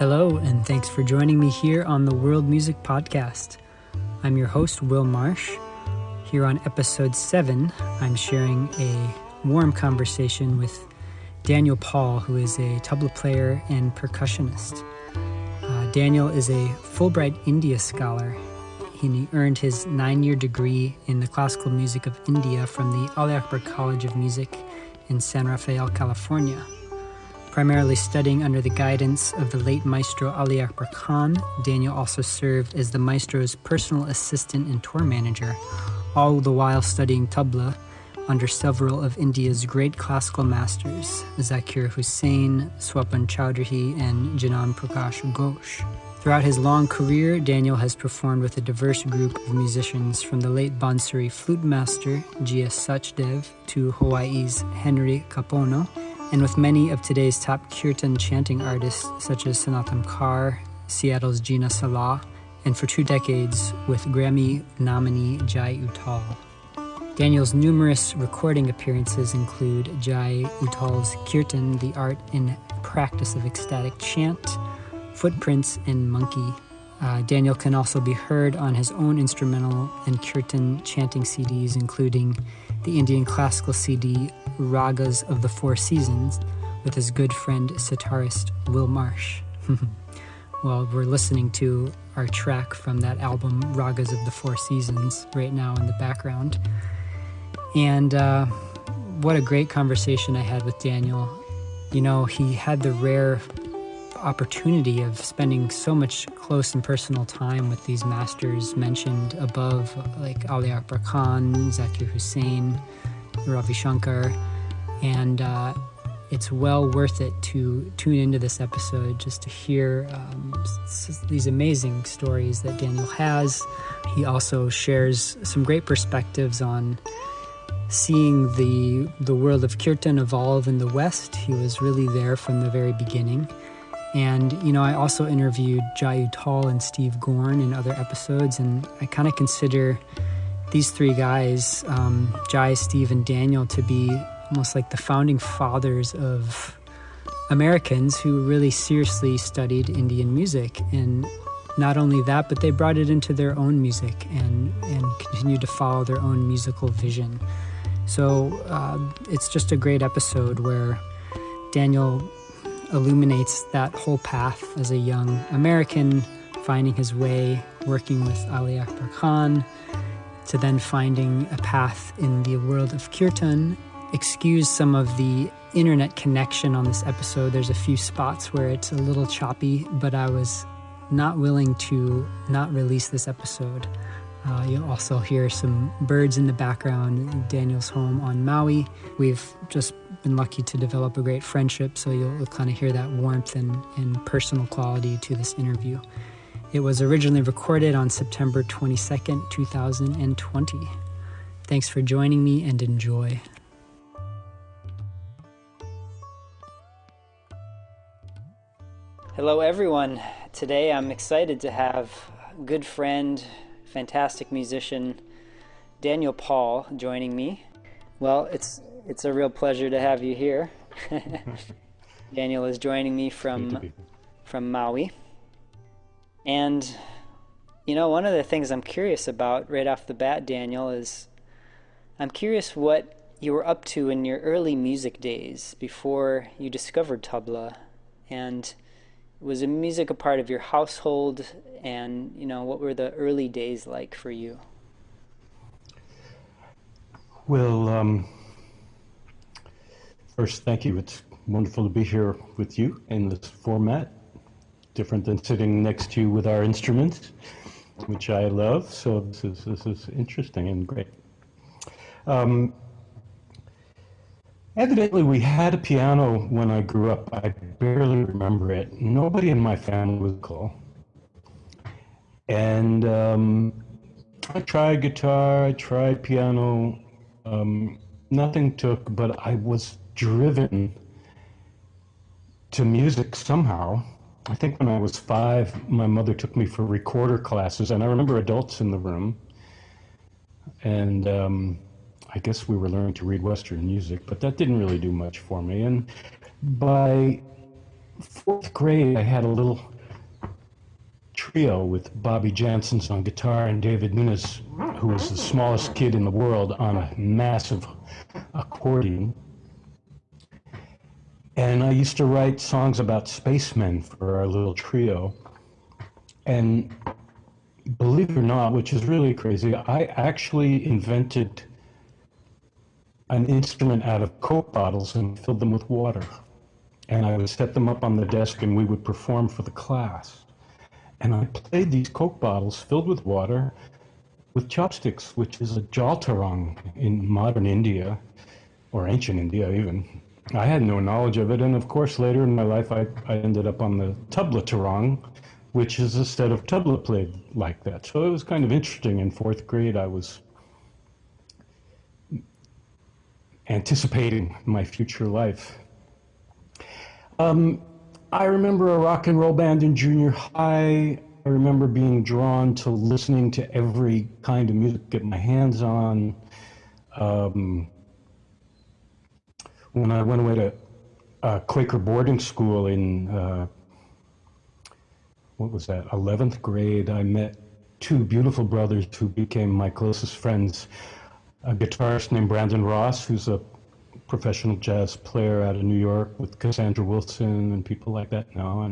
Hello, and thanks for joining me here on the World Music Podcast. I'm your host, Will Marsh. Here on episode 7, I'm sharing a warm conversation with Daniel Paul, who is a tabla player and percussionist. Daniel is a Fulbright India scholar. He earned his 9-year degree in the classical music of India from the Ali Akbar College of Music in San Rafael, California. Primarily studying under the guidance of the late Maestro Ali Akbar Khan, Daniel also served as the maestro's personal assistant and tour manager, all the while studying tabla under several of India's great classical masters, Zakir Hussain, Swapan Chaudhuri, and Jnan Prakash Ghosh. Throughout his long career, Daniel has performed with a diverse group of musicians, from the late bansuri flute master Gina Sachdev to Hawaii's Henry Kapono, and with many of today's top kirtan chanting artists such as Snatam Kaur, Seattle's Gina Salá, and for 2 decades with Grammy nominee Jai Uttal. Daniel's numerous recording appearances include Jai Uttal's Kirtan, the art and practice of ecstatic chant, Footprints, and Monkey. Daniel can also be heard on his own instrumental and kirtan chanting CDs, including the Indian classical CD Ragas of the Four Seasons with his good friend sitarist Will Marsh. Well, we're listening to our track from that album Ragas of the Four Seasons right now in the background. And what a great conversation I had with Daniel. You know, he had the rare opportunity of spending so much close and personal time with these masters mentioned above, like Ali Akbar Khan, Zakir Hussain, Ravi Shankar, and it's well worth it to tune into this episode just to hear these amazing stories that Daniel has. He also shares some great perspectives on seeing the world of kirtan evolve in the West. He was really there from the very beginning. And, you know, I also interviewed Jai Uttal and Steve Gorn in other episodes, and I kind of consider these 3 guys, Jai, Steve, and Daniel, to be almost like the founding fathers of Americans who really seriously studied Indian music. And not only that, but they brought it into their own music and continued to follow their own musical vision. So it's just a great episode where Daniel illuminates that whole path as a young American, finding his way, working with Ali Akbar Khan, to then finding a path in the world of kirtan. Excuse some of the internet connection on this episode. There's a few spots where it's a little choppy, but I was not willing to not release this episode. You'll also hear some birds in the background in Daniel's home on Maui. We've just been lucky to develop a great friendship, so you'll kind of hear that warmth and personal quality to this interview. It was originally recorded on September 22nd, 2020. Thanks for joining me and enjoy. Hello everyone. Today I'm excited to have a good friend, fantastic musician, Daniel Paul, joining me. Well, it's a real pleasure to have you here. Daniel is joining me from Maui. And, you know, one of the things I'm curious about right off the bat, Daniel, is I'm curious what you were up to in your early music days before you discovered tabla. And was music a part of your household? And, you know, what were the early days like for you? Well, first, thank you. It's wonderful to be here with you in this format, different than sitting next to you with our instruments, which I love. So this is interesting and great. Evidently, we had a piano when I grew up. I barely remember it. Nobody in my family was cool. And I tried guitar, I tried piano. Nothing took, but I was driven to music somehow. I think when I was 5, my mother took me for recorder classes, and I remember adults in the room. And I guess we were learning to read Western music, but that didn't really do much for me. And by fourth grade, I had a little trio with Bobby Janssens on guitar and David Nunes, who was the smallest kid in the world, on a massive accordion. And I used to write songs about spacemen for our little trio. And believe it or not, which is really crazy, I actually invented an instrument out of Coke bottles and filled them with water. And I would set them up on the desk and we would perform for the class. And I played these Coke bottles filled with water with chopsticks, which is a jaltarang in modern India, or ancient India even. I had no knowledge of it, and of course later in my life I ended up on the tabla tarang, which is a set of tabla played like that. So it was kind of interesting. In fourth grade I was anticipating my future life. I remember a rock and roll band in junior high. I remember being drawn to listening to every kind of music, get my hands on. When I went away to Quaker boarding school in, what was that, 11th grade, I met two beautiful brothers who became my closest friends. A guitarist named Brandon Ross, who's a professional jazz player out of New York with Cassandra Wilson and people like that now,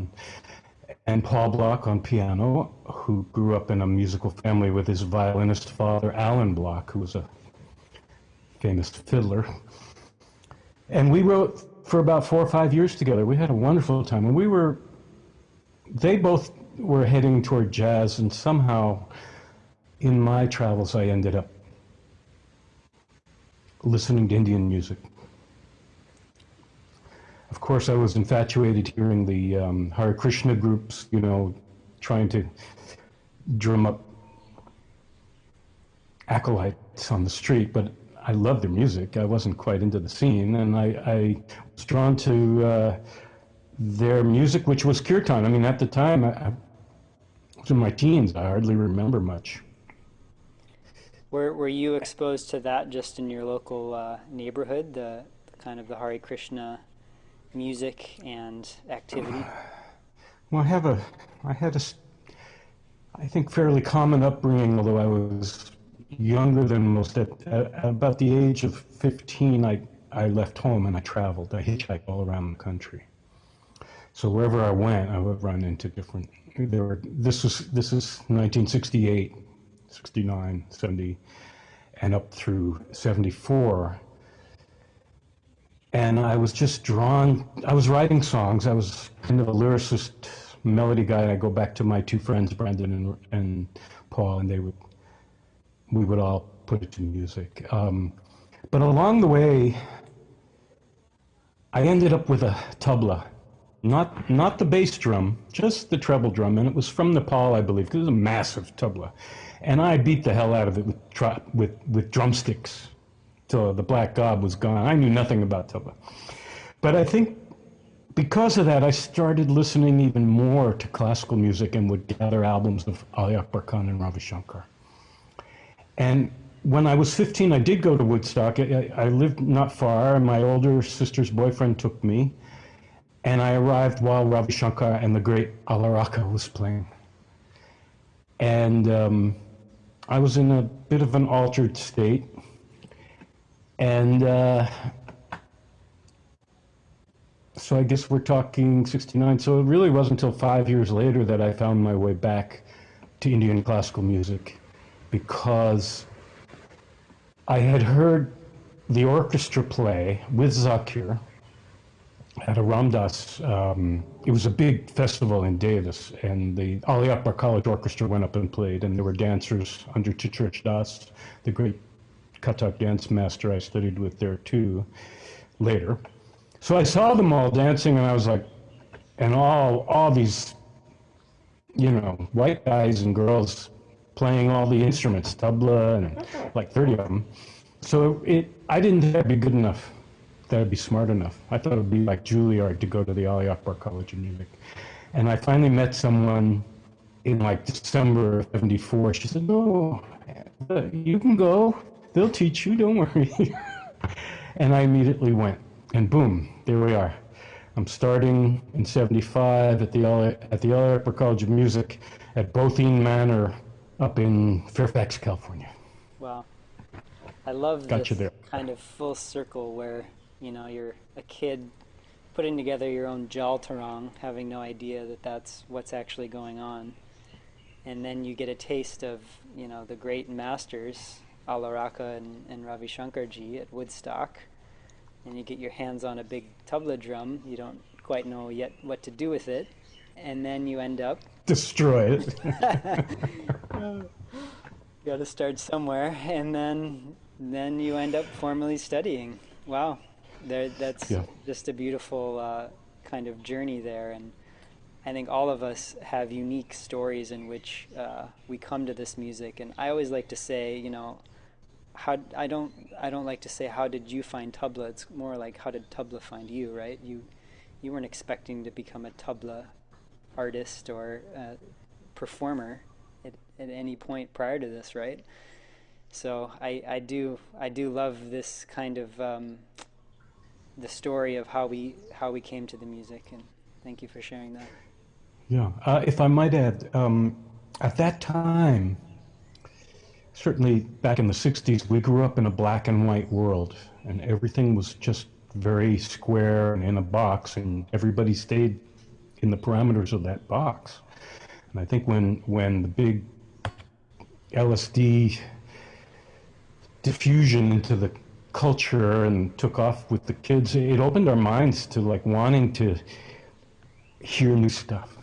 and Paul Block on piano, who grew up in a musical family with his violinist father, Alan Block, who was a famous fiddler. And we wrote for about 4 or 5 years together. We had a wonderful time. And they both were heading toward jazz, and somehow in my travels I ended up listening to Indian music. Of course, I was infatuated hearing the Hare Krishna groups, you know, trying to drum up acolytes on the street, but I loved their music. I wasn't quite into the scene, and I was drawn to their music, which was kirtan. I mean, at the time, I was in my teens. I hardly remember much. Were you exposed to that just in your local neighborhood, the kind of the Hare Krishna music and activity? Well, I had a, I think, fairly common upbringing, although I was younger than most. At about the age of 15, I left home and I traveled. I hitchhiked all around the country. So wherever I went, I would run into different. This is 1968, 69, 70, and up through 74. And I was just drawn. I was writing songs. I was kind of a lyricist, melody guy. I go back to my two friends, Brandon and Paul, and we would all put it to music. But along the way, I ended up with a tabla, not the bass drum, just the treble drum, and it was from Nepal, I believe, because it was a massive tabla. And I beat the hell out of it with drumsticks till the black god was gone. I knew nothing about tabla. But I think because of that, I started listening even more to classical music and would gather albums of Ali Akbar Khan and Ravi Shankar. And when I was 15, I did go to Woodstock. I lived not far, and my older sister's boyfriend took me. And I arrived while Ravi Shankar and the great Alaraka was playing. And I was in a bit of an altered state. And so I guess we're talking 69. So it really wasn't until 5 years later that I found my way back to Indian classical music, because I had heard the orchestra play with Zakir at a Ramdas. It was a big festival in Davis, and the Ali Akbar College Orchestra went up and played, and there were dancers under Chicharich Das, the great Kathak dance master I studied with there too, later. So I saw them all dancing, and I was like, and all these, you know, white guys and girls playing all the instruments, tabla, and like 30 of them. So I didn't think I'd be good enough, that I'd be smart enough. I thought it would be like Juilliard to go to the Ali Akbar College of Music. And I finally met someone in like December of 74. She said, no, you can go. They'll teach you, don't worry. And I immediately went, and boom, there we are. I'm starting in '75 at the Ali Akbar College of Music at Botheen Manor up in Fairfax, California. Wow. I love Got you this there. kind of full circle where, you're a kid putting together your own jal tarang, having no idea that that's what's actually going on. And then you get a taste of, the great masters, Alaraka and Ravi Shankarji at Woodstock. And you get your hands on a big tabla drum. You don't quite know yet what to do with it. And then you end up... Destroy it. Got to start somewhere. And then you end up formally studying. Wow. That's just a beautiful kind of journey there. And I think all of us have unique stories in which we come to this music. And I always like to say, I don't like to say how did you find tabla. It's more like how did tabla find you, right? You weren't expecting to become a tabla artist or performer at any point prior to this, right? So I do love this kind of the story of how we came to the music, and thank you for sharing that. Yeah, if I might add, at that time, certainly back in the '60s, we grew up in a black and white world, and everything was just very square and in a box, and everybody stayed in the parameters of that box. And I think when the big LSD diffusion into the culture and took off with the kids, it opened our minds to like wanting to hear new stuff.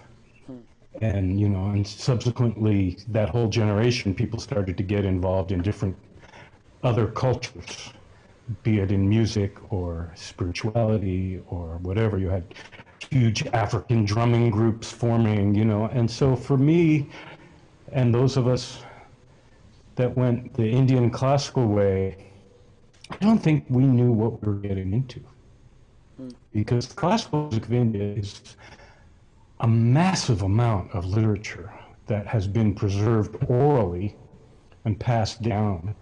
And, and subsequently that whole generation, people started to get involved in different other cultures, be it in music or spirituality or whatever. You had huge African drumming groups forming, and so for me and those of us that went the Indian classical way, I don't think we knew what we were getting into. Because classical music of India is a massive amount of literature that has been preserved orally and passed down.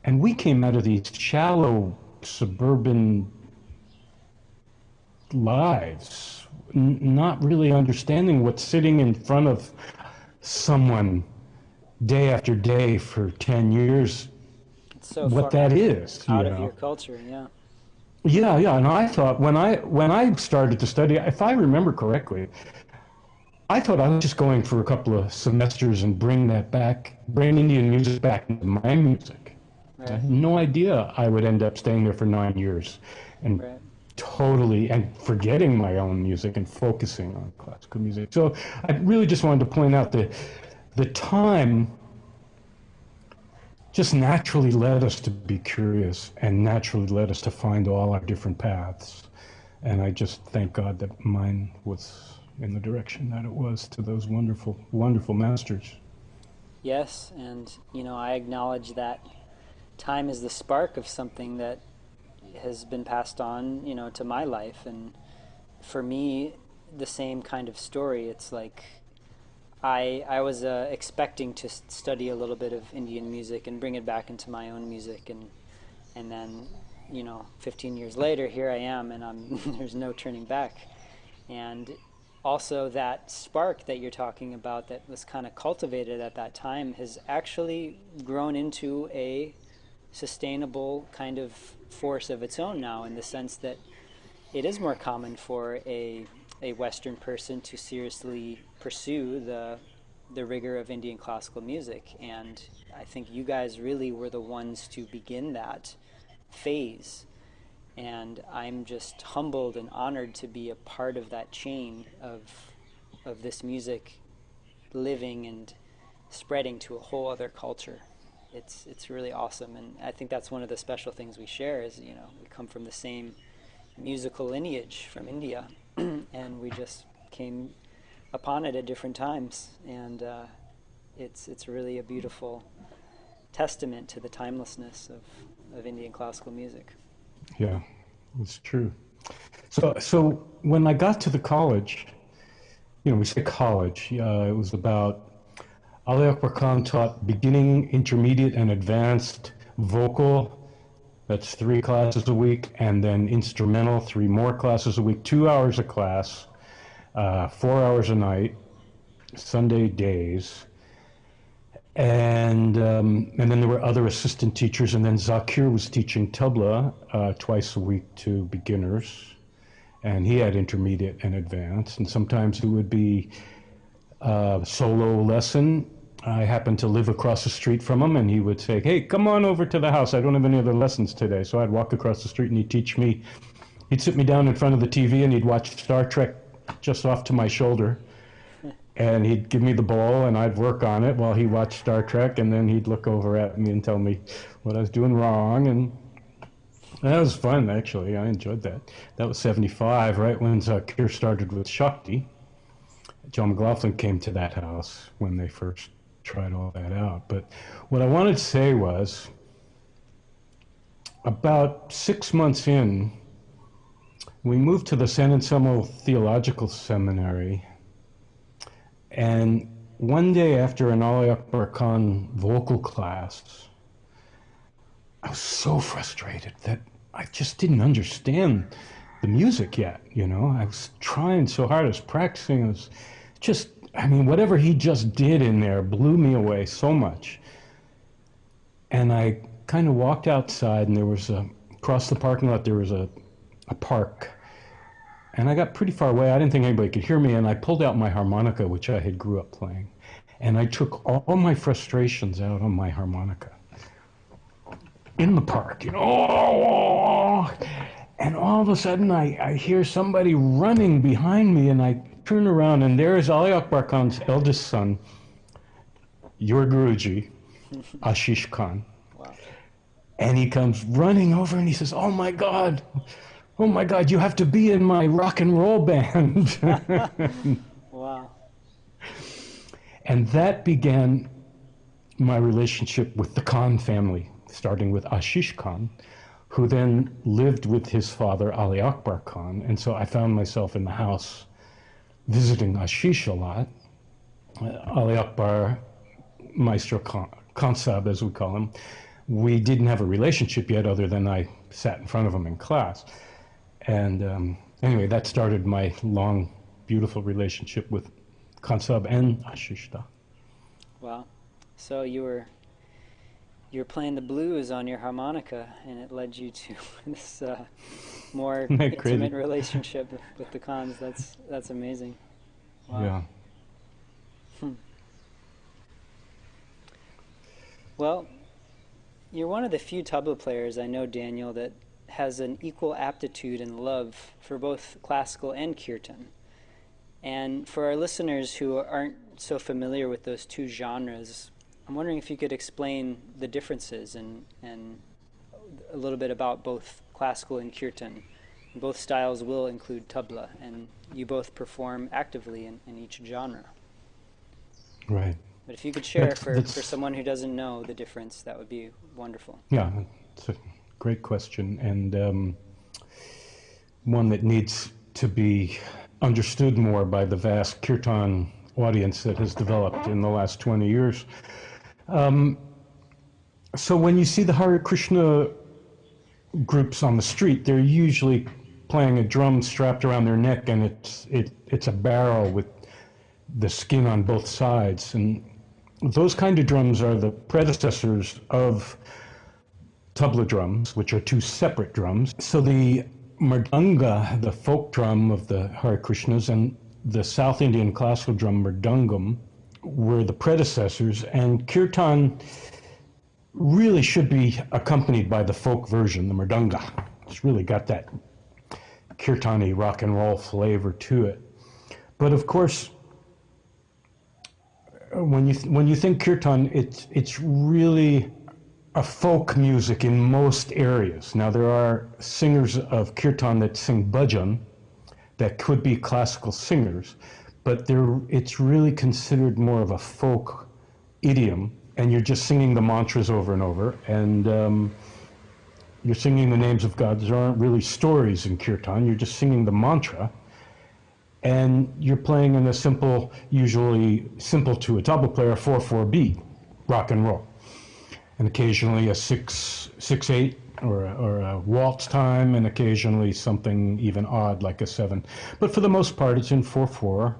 And we came out of these shallow suburban lives, not really understanding what's sitting in front of someone day after day for 10 years, so what that is. Out of your culture, yeah. Yeah, and I thought when I started to study, if I remember correctly, I thought I was just going for a couple of semesters and bring Indian music back into my music. Right. I had no idea I would end up staying there for 9 years and totally and forgetting my own music and focusing on classical music. So I really just wanted to point out that the time just naturally led us to be curious and naturally led us to find all our different paths. And I just thank God that mine was in the direction that it was, to those wonderful, wonderful masters. Yes, and I acknowledge that time is the spark of something that has been passed on, to my life. And for me, the same kind of story. It's like I was expecting to study a little bit of Indian music and bring it back into my own music, and then 15 years later, here I am, and there's no turning back. And also that spark that you're talking about that was kind of cultivated at that time has actually grown into a sustainable kind of force of its own now, in the sense that it is more common for a Western person to seriously pursue the rigor of Indian classical music. And I think you guys really were the ones to begin that phase. And I'm just humbled and honored to be a part of that chain of this music living and spreading to a whole other culture. It's really awesome, and I think that's one of the special things we share is, we come from the same musical lineage from India, and we just came upon it at different times, and it's really a beautiful testament to the timelessness of Indian classical music. Yeah, it's true. So when I got to the college, we say college, it was about Ali Akbar Khan taught beginning, intermediate, and advanced vocal, That's 3 classes a week, and then instrumental, 3 more classes a week, 2 hours a class, 4 hours a night, Sunday days. And then there were other assistant teachers, and then Zakir was teaching tabla twice a week to beginners, and he had intermediate and advanced, and sometimes it would be a solo lesson. I happened to live across the street from him, and he would say, "Hey, come on over to the house. I don't have any other lessons today." So I'd walk across the street, and he'd teach me. He'd sit me down in front of the TV, and he'd watch Star Trek just off to my shoulder. And he'd give me the ball, and I'd work on it while he watched Star Trek, and then he'd look over at me and tell me what I was doing wrong. And that was fun, actually. I enjoyed that. That was 75, right when Zakir started with Shakti. John McLaughlin came to that house when they first tried all that out. But what I wanted to say was, about 6 months in, we moved to the San Anselmo Theological Seminary. And one day after an Ali Akbar Khan vocal class, I was so frustrated that I just didn't understand the music yet, you know. I was trying so hard, I was practicing, I was just, I mean, whatever he just did in there blew me away so much. And I kind of walked outside, and there was across the parking lot, there was a park. And I got pretty far away. I didn't think anybody could hear me, and I pulled out my harmonica, which I had grew up playing. And I took all my frustrations out on my harmonica in the park, you know. And all of a sudden, I hear somebody running behind me, and I turn around, and there is Ali Akbar Khan's eldest son, your Guruji, Ashish Khan. Wow. And he comes running over, and he says, "Oh my God, you have to be in my rock and roll band." Wow. And that began my relationship with the Khan family, starting with Ashish Khan, who then lived with his father, Ali Akbar Khan. And so I found myself in the house visiting Ashish a lot. Ali Akbar, Maestro Khan Sahib, as we call him. We didn't have a relationship yet, other than I sat in front of him in class. And anyway, that started my long, beautiful relationship with Khan Sahib and Ashishta. Wow. So you were playing the blues on your harmonica, and it led you to this more intimate relationship with the Khans. That's amazing. Wow. Yeah. Well, you're one of the few tabla players I know, Daniel, that has an equal aptitude and love for both classical and kirtan. And for our listeners who aren't so familiar with those two genres, I'm wondering if you could explain the differences and a little bit about both classical and kirtan. Both styles will include tabla, and you both perform actively in each genre. Right. But if you could share for someone who doesn't know the difference, that would be wonderful. Yeah, it's a great question, and one that needs to be understood more by the vast kirtan audience that has developed in the last 20 years. So when you see the Hare Krishna groups on the street, they're usually playing a drum strapped around their neck, and it's a barrel with the skin on both sides. And those kind of drums are the predecessors of tabla drums, which are two separate drums. So the mridanga, the folk drum of the Hare Krishnas, and the South Indian classical drum mridangam were the predecessors, and kirtan really should be accompanied by the folk version, the mridanga. It's really got that kirtani rock and roll flavor to it. But of course, when you think kirtan, it's really a folk music in most areas. Now there are singers of kirtan that sing bhajan that could be classical singers, but it's really considered more of a folk idiom, and you're just singing the mantras over and over, and you're singing the names of God. There aren't really stories in kirtan, you're just singing the mantra, and you're playing in a simple, usually simple to a tabla player, 4/4 beat, rock and roll, and occasionally a 6/8 or a waltz time, and occasionally something even odd like a 7. But for the most part, it's in 4/4,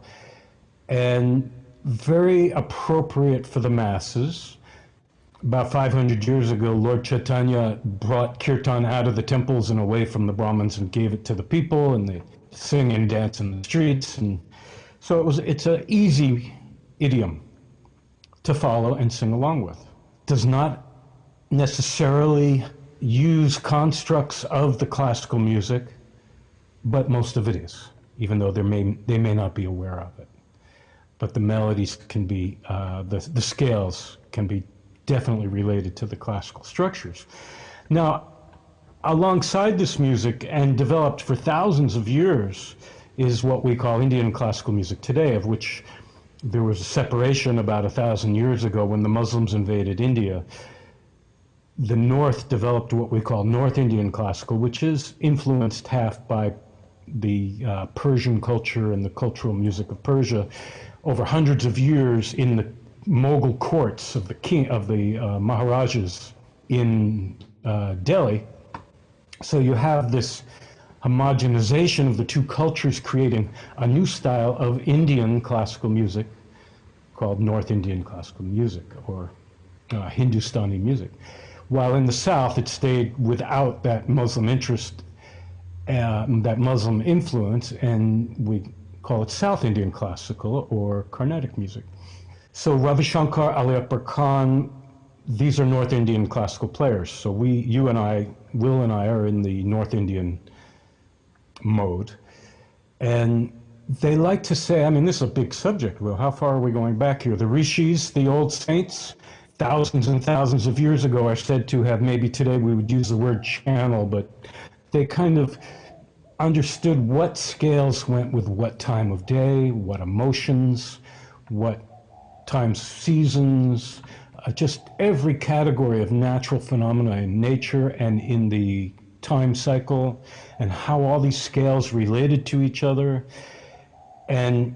and very appropriate for the masses. About 500 years ago, Lord Chaitanya brought kirtan out of the temples and away from the Brahmins and gave it to the people, and they sing and dance in the streets. And so it's an easy idiom to follow and sing along with. Does not necessarily use constructs of the classical music, but most of it is, even though they may not be aware of it. But the melodies can be, the scales can be definitely related to the classical structures. Now, alongside this music, and developed for thousands of years, is what we call Indian classical music today, of which there was a separation about 1,000 years ago when the Muslims invaded India. The North developed what we call North Indian classical, which is influenced half by the Persian culture and the cultural music of Persia over hundreds of years in the Mughal courts of the Maharajas in Delhi. So you have this homogenization of the two cultures, creating a new style of Indian classical music called North Indian classical music, or Hindustani music. While in the South, it stayed without that Muslim interest, that Muslim influence, and we call it South Indian classical or Carnatic music. So Ravi Shankar, Ali Akbar Khan, these are North Indian classical players. So Will and I are in the North Indian mode. And they like to say, I mean, this is a big subject, Will. How far are we going back here? The rishis, the old saints, thousands and thousands of years ago are said to have, maybe today we would use the word channel, but they kind of understood what scales went with what time of day, what emotions, what times, seasons, just every category of natural phenomena in nature and in the time cycle, and how all these scales related to each other. And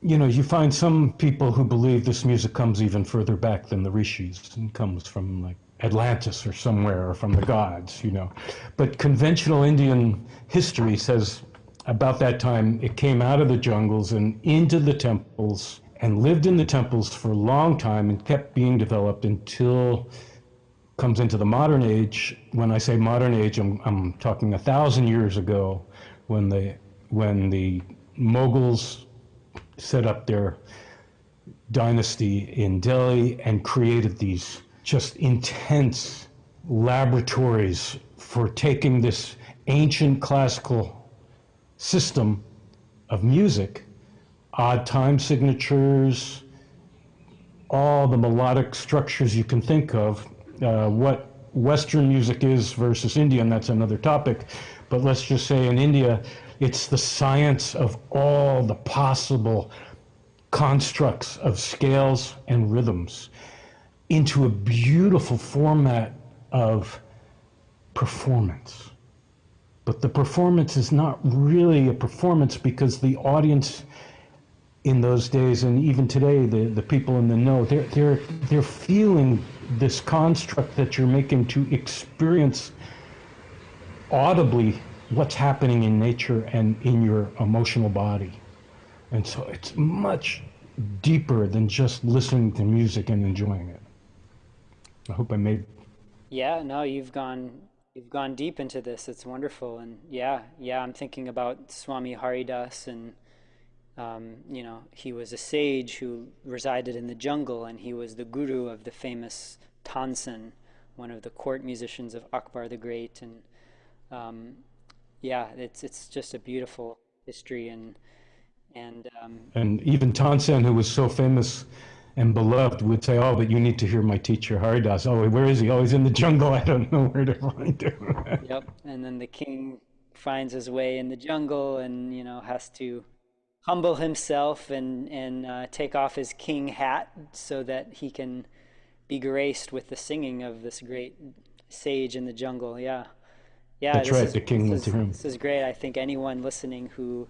you know, you find some people who believe this music comes even further back than the rishis and comes from like Atlantis or somewhere, or from the gods, you know. But conventional Indian history says about that time it came out of the jungles and into the temples and lived in the temples for a long time and kept being developed until comes into the modern age. When I say modern age, I'm talking 1,000 years ago, when the Mughals set up their dynasty in Delhi and created these just intense laboratories for taking this ancient classical system of music, odd time signatures, all the melodic structures you can think of. What Western music is versus Indian, that's another topic. But let's just say in India, it's the science of all the possible constructs of scales and rhythms into a beautiful format of performance. But the performance is not really a performance, because the audience in those days, and even today, the people in the know, they're feeling this construct that you're making to experience audibly what's happening in nature and in your emotional body. And so it's much deeper than just listening to music and enjoying it. I hope I made... Yeah, no, you've gone deep into this. It's wonderful. And yeah, I'm thinking about Swami Haridas, and you know, he was a sage who resided in the jungle, and he was the guru of the famous Tansen, one of the court musicians of Akbar the Great. And yeah, it's just a beautiful history. And even Tansen, who was so famous and beloved, would say, "Oh, but you need to hear my teacher Haridas." "Oh, where is he?" "Oh, he's in the jungle. I don't know where to find him." Yep. And then the king finds his way in the jungle, and you know, has to humble himself and take off his king hat so that he can be graced with the singing of this great sage in the jungle. Yeah. That's right. The king went to him. This is great. I think anyone listening who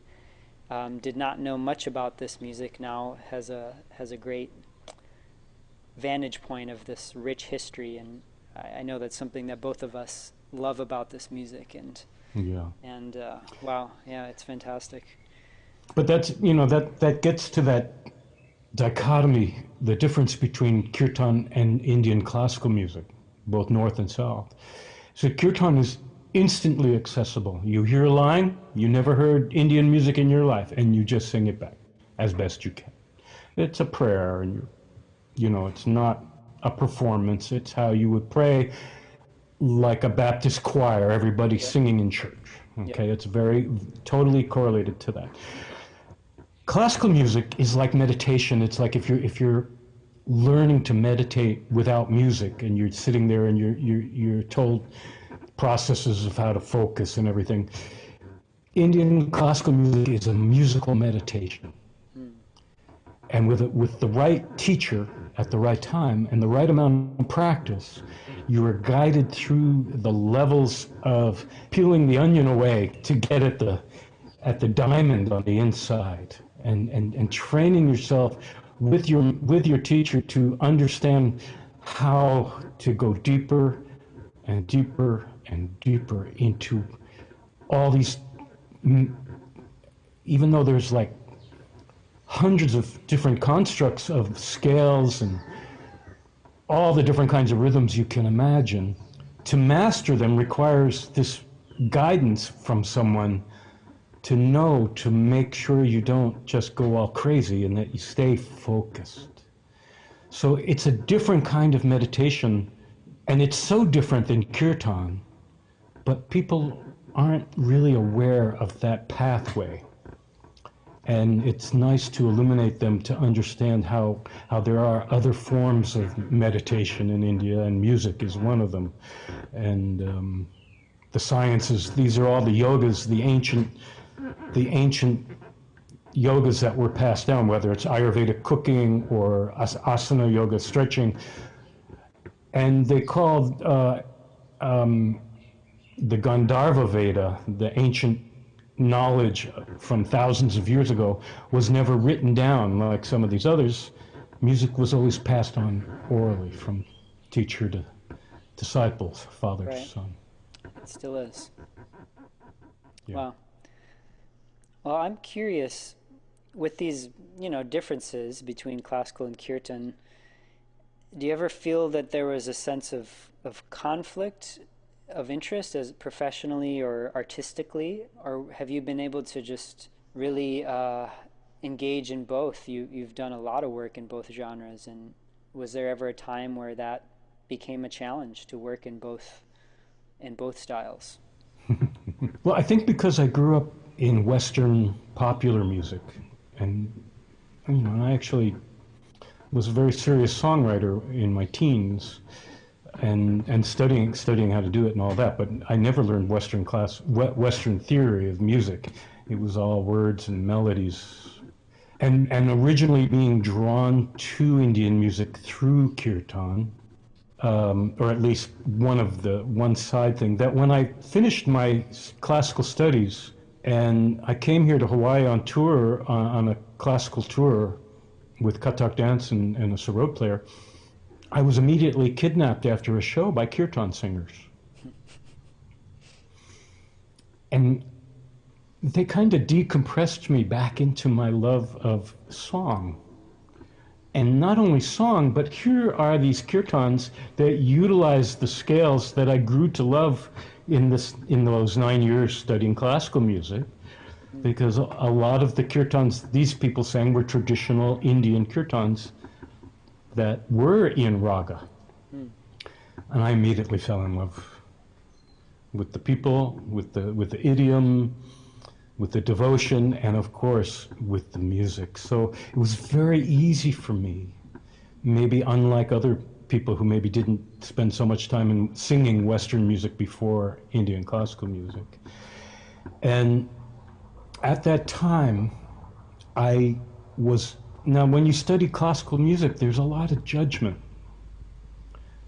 did not know much about this music now has a great vantage point of this rich history. And I know that's something that both of us love about this music, and wow, yeah, it's fantastic. But that's, that gets to that dichotomy, the difference between kirtan and Indian classical music, both north and south. So kirtan is instantly accessible. You hear a line, you never heard Indian music in your life, and you just sing it back as best you can. It's a prayer, and it's not a performance. It's how you would pray, like a Baptist choir, everybody singing in church. Okay, it's very totally correlated to that. Classical music is like meditation. It's like if you're learning to meditate without music, and you're sitting there and you're told processes of how to focus and everything. Indian classical music is a musical meditation. And with the right teacher at the right time and the right amount of practice, you are guided through the levels of peeling the onion away to get at the diamond on the inside, and training yourself with your teacher to understand how to go deeper and deeper and deeper into all these, even though there's like hundreds of different constructs of scales and all the different kinds of rhythms you can imagine, to master them requires this guidance from someone to know, to make sure you don't just go all crazy and that you stay focused. So it's a different kind of meditation, and it's so different than kirtan, but people aren't really aware of that pathway. And it's nice to illuminate them to understand how there are other forms of meditation in India, and music is one of them. And the sciences, these are all the yogas, the ancient yogas that were passed down, whether it's Ayurvedic cooking or asana yoga, stretching. And they called the Gandharva Veda, the ancient knowledge from thousands of years ago, was never written down like some of these others. Music was always passed on orally from teacher to disciples, father to son. It still is. Yeah. Wow. Well, I'm curious, with these, differences between classical and kirtan, do you ever feel that there was a sense of conflict of interest as professionally or artistically, or have you been able to just really engage in both? You've done a lot of work in both genres, and was there ever a time where that became a challenge to work in both styles? Well, I think because I grew up in Western popular music, and I actually was a very serious songwriter in my teens, and studying how to do it and all that, but I never learned Western theory of music. It was all words and melodies. And originally being drawn to Indian music through kirtan, or at least one side thing, that when I finished my classical studies and I came here to Hawaii on tour, on a classical tour with Kathak dance and a sarod player, I was immediately kidnapped after a show by kirtan singers. And they kind of decompressed me back into my love of song. And not only song, but here are these kirtans that utilize the scales that I grew to love in those 9 years studying classical music, because a lot of the kirtans these people sang were traditional Indian kirtans that were in raga. And I immediately fell in love with the people, with the idiom, with the devotion, and of course with the music. So it was very easy for me, maybe unlike other people who maybe didn't spend so much time in singing Western music before Indian classical music. And at that time, now when you study classical music, there's a lot of judgment.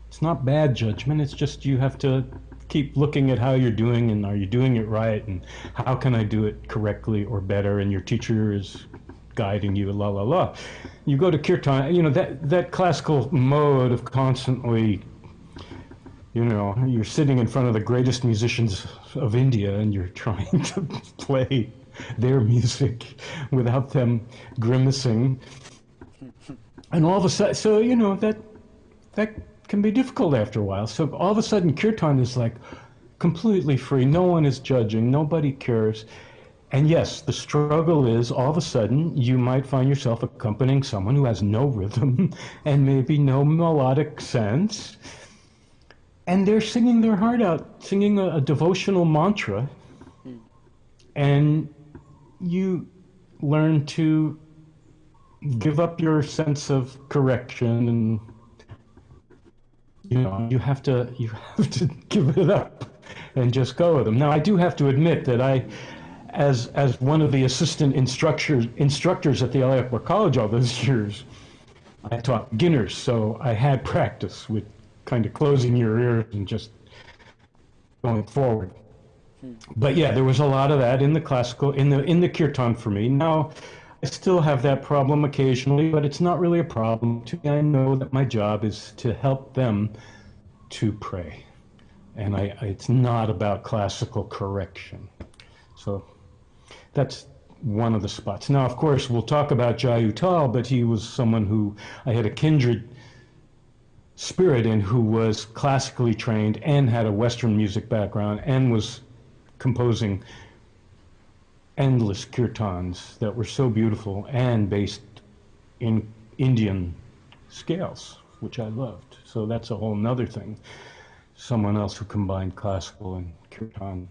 It's not bad judgment, it's just you have to keep looking at how you're doing, and are you doing it right, and how can I do it correctly or better, and your teacher is guiding you, la la la. You go to kirtan, that classical mode of constantly You know, you're sitting in front of the greatest musicians of India and you're trying to play their music without them grimacing. And all of a sudden, so, you know, that can be difficult after a while. So all of a sudden, kirtan is like completely free. No one is judging. Nobody cares. And yes, the struggle is all of a sudden you might find yourself accompanying someone who has no rhythm and maybe no melodic sense. And they're singing their heart out, singing a devotional mantra. And you learn to give up your sense of correction, and you know you have to give it up and just go with them. Now, I do have to admit that I, as one of the assistant instructors at the Ali Akbar College all those years, I taught beginners, so I had practice with kind of closing your ears and just going forward. But yeah, there was a lot of that in the classical, in the kirtan for me. Now, I still have that problem occasionally, but it's not really a problem to me. I know that my job is to help them to pray. And it's not about classical correction. So that's one of the spots. Now, of course, we'll talk about Jai Uttal, but he was someone who I had a kindred spirit in, who was classically trained and had a Western music background and was composing endless kirtans that were so beautiful and based in Indian scales, which I loved. So that's a whole nother thing. Someone else who combined classical and kirtan.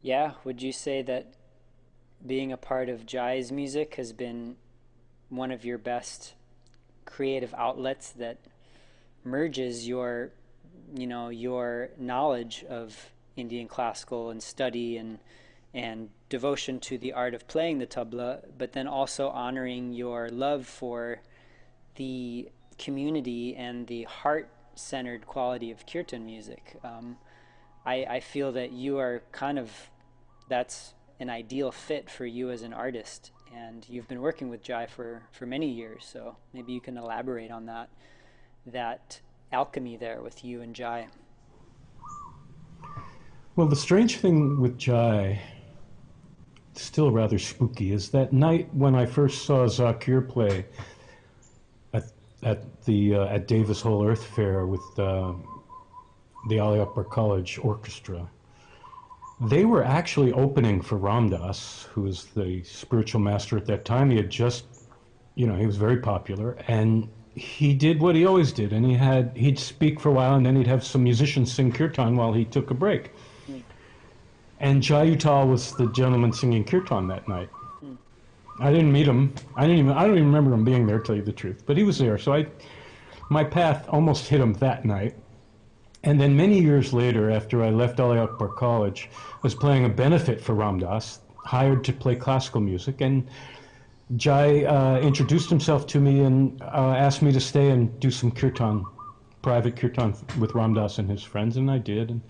Yeah, would you say that being a part of Jai's music has been one of your best creative outlets that merges your knowledge of Indian classical and study and devotion to the art of playing the tabla, but then also honoring your love for the community and the heart-centered quality of kirtan music? I feel that you are that's an ideal fit for you as an artist, and you've been working with Jai for many years, so maybe you can elaborate on that alchemy there with you and Jai. Well, the strange thing with Jai, still rather spooky, is that night when I first saw Zakir play at Davis Hall Earth Fair with the Ali Akbar College Orchestra. They were actually opening for Ram Dass, who was the spiritual master at that time. He had just, he was very popular, and he did what he always did, and he'd speak for a while, and then he'd have some musicians sing kirtan while he took a break. And Jai Uttal was the gentleman singing kirtan that night. I didn't meet him. I don't even remember him being there, to tell you the truth. But he was there, so my path almost hit him that night. And then many years later, after I left Ali Akbar College, I was playing a benefit for Ram Dass, hired to play classical music, and Jai introduced himself to me and asked me to stay and do some kirtan, private kirtan with Ram Dass and his friends, and I did. And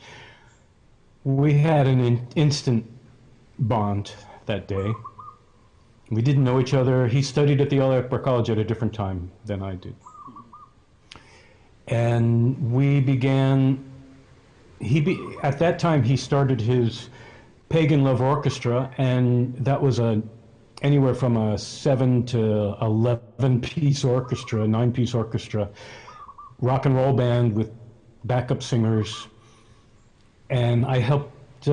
we had an instant bond that day. We didn't know each other. He studied at the Ali Akbar College at a different time than I did. And we began, at that time he started his Pagan Love Orchestra, and that was anywhere from a 7 to 11 piece orchestra, 9-piece orchestra, rock and roll band with backup singers. And I helped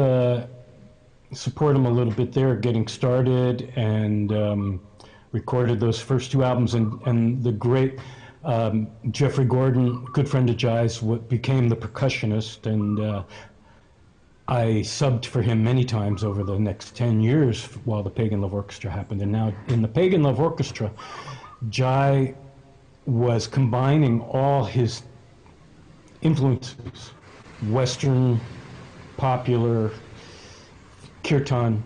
support him a little bit there, getting started, and recorded those first 2 albums. And the great Jeffrey Gordon, good friend of Jai's, became the percussionist, and I subbed for him many times over the next 10 years while the Pagan Love Orchestra happened. And now in the Pagan Love Orchestra, Jai was combining all his influences, Western, popular, kirtan,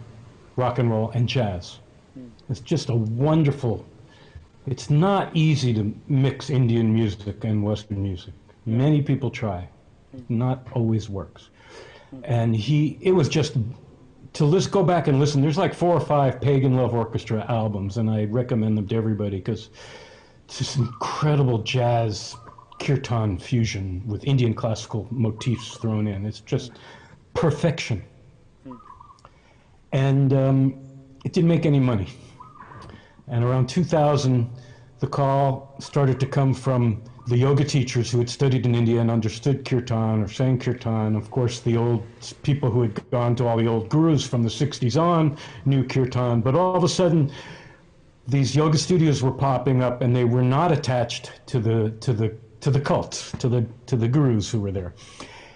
rock and roll, and jazz. It's just a wonderful, it's not easy to mix Indian music and Western music. Many people try. Not always works. And it was just, go back and listen, there's like 4 or 5 Pagan Love Orchestra albums, and I recommend them to everybody because it's just incredible jazz kirtan fusion with Indian classical motifs thrown in. It's just perfection. And it didn't make any money. And around 2000, the call started to come from the yoga teachers who had studied in India and understood kirtan or sang kirtan. Of course, the old people who had gone to all the old gurus from the 60s on knew kirtan. But all of a sudden, these yoga studios were popping up, and they were not attached to the cults, to the gurus who were there.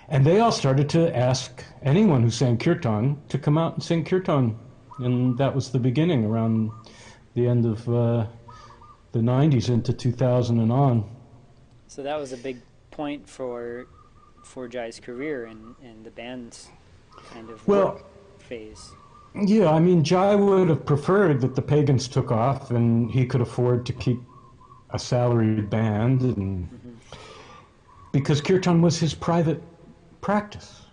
And they all started to ask anyone who sang kirtan to come out and sing kirtan. And that was the beginning around the end of the 90s into 2000 and on. So that was a big point for Jai's career and the band's kind of work phase. Yeah, I mean, Jai would have preferred that the pagans took off and he could afford to keep a salaried band, and because kirtan was his private practice.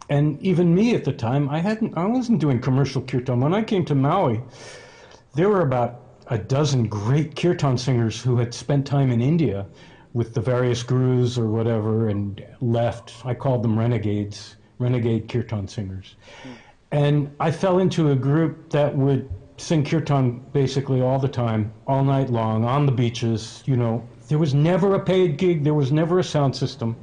And even me at the time, I wasn't doing commercial kirtan. When I came to Maui, there were about a dozen great kirtan singers who had spent time in India with the various gurus or whatever and left. I called them renegades, renegade kirtan singers. And I fell into a group that would sing kirtan basically all the time, all night long, on the beaches. You know, there was never a paid gig, there was never a sound system.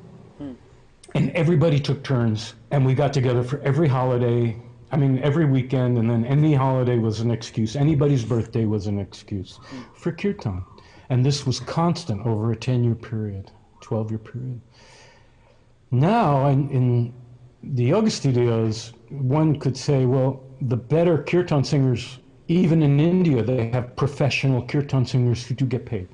And everybody took turns, and we got together for every holiday, I mean, every weekend, and then any holiday was an excuse. Anybody's birthday was an excuse for kirtan. And this was constant over a 10-year period, 12-year period. Now, in the yoga studios, one could say, well, the better kirtan singers, even in India, they have professional kirtan singers who do get paid.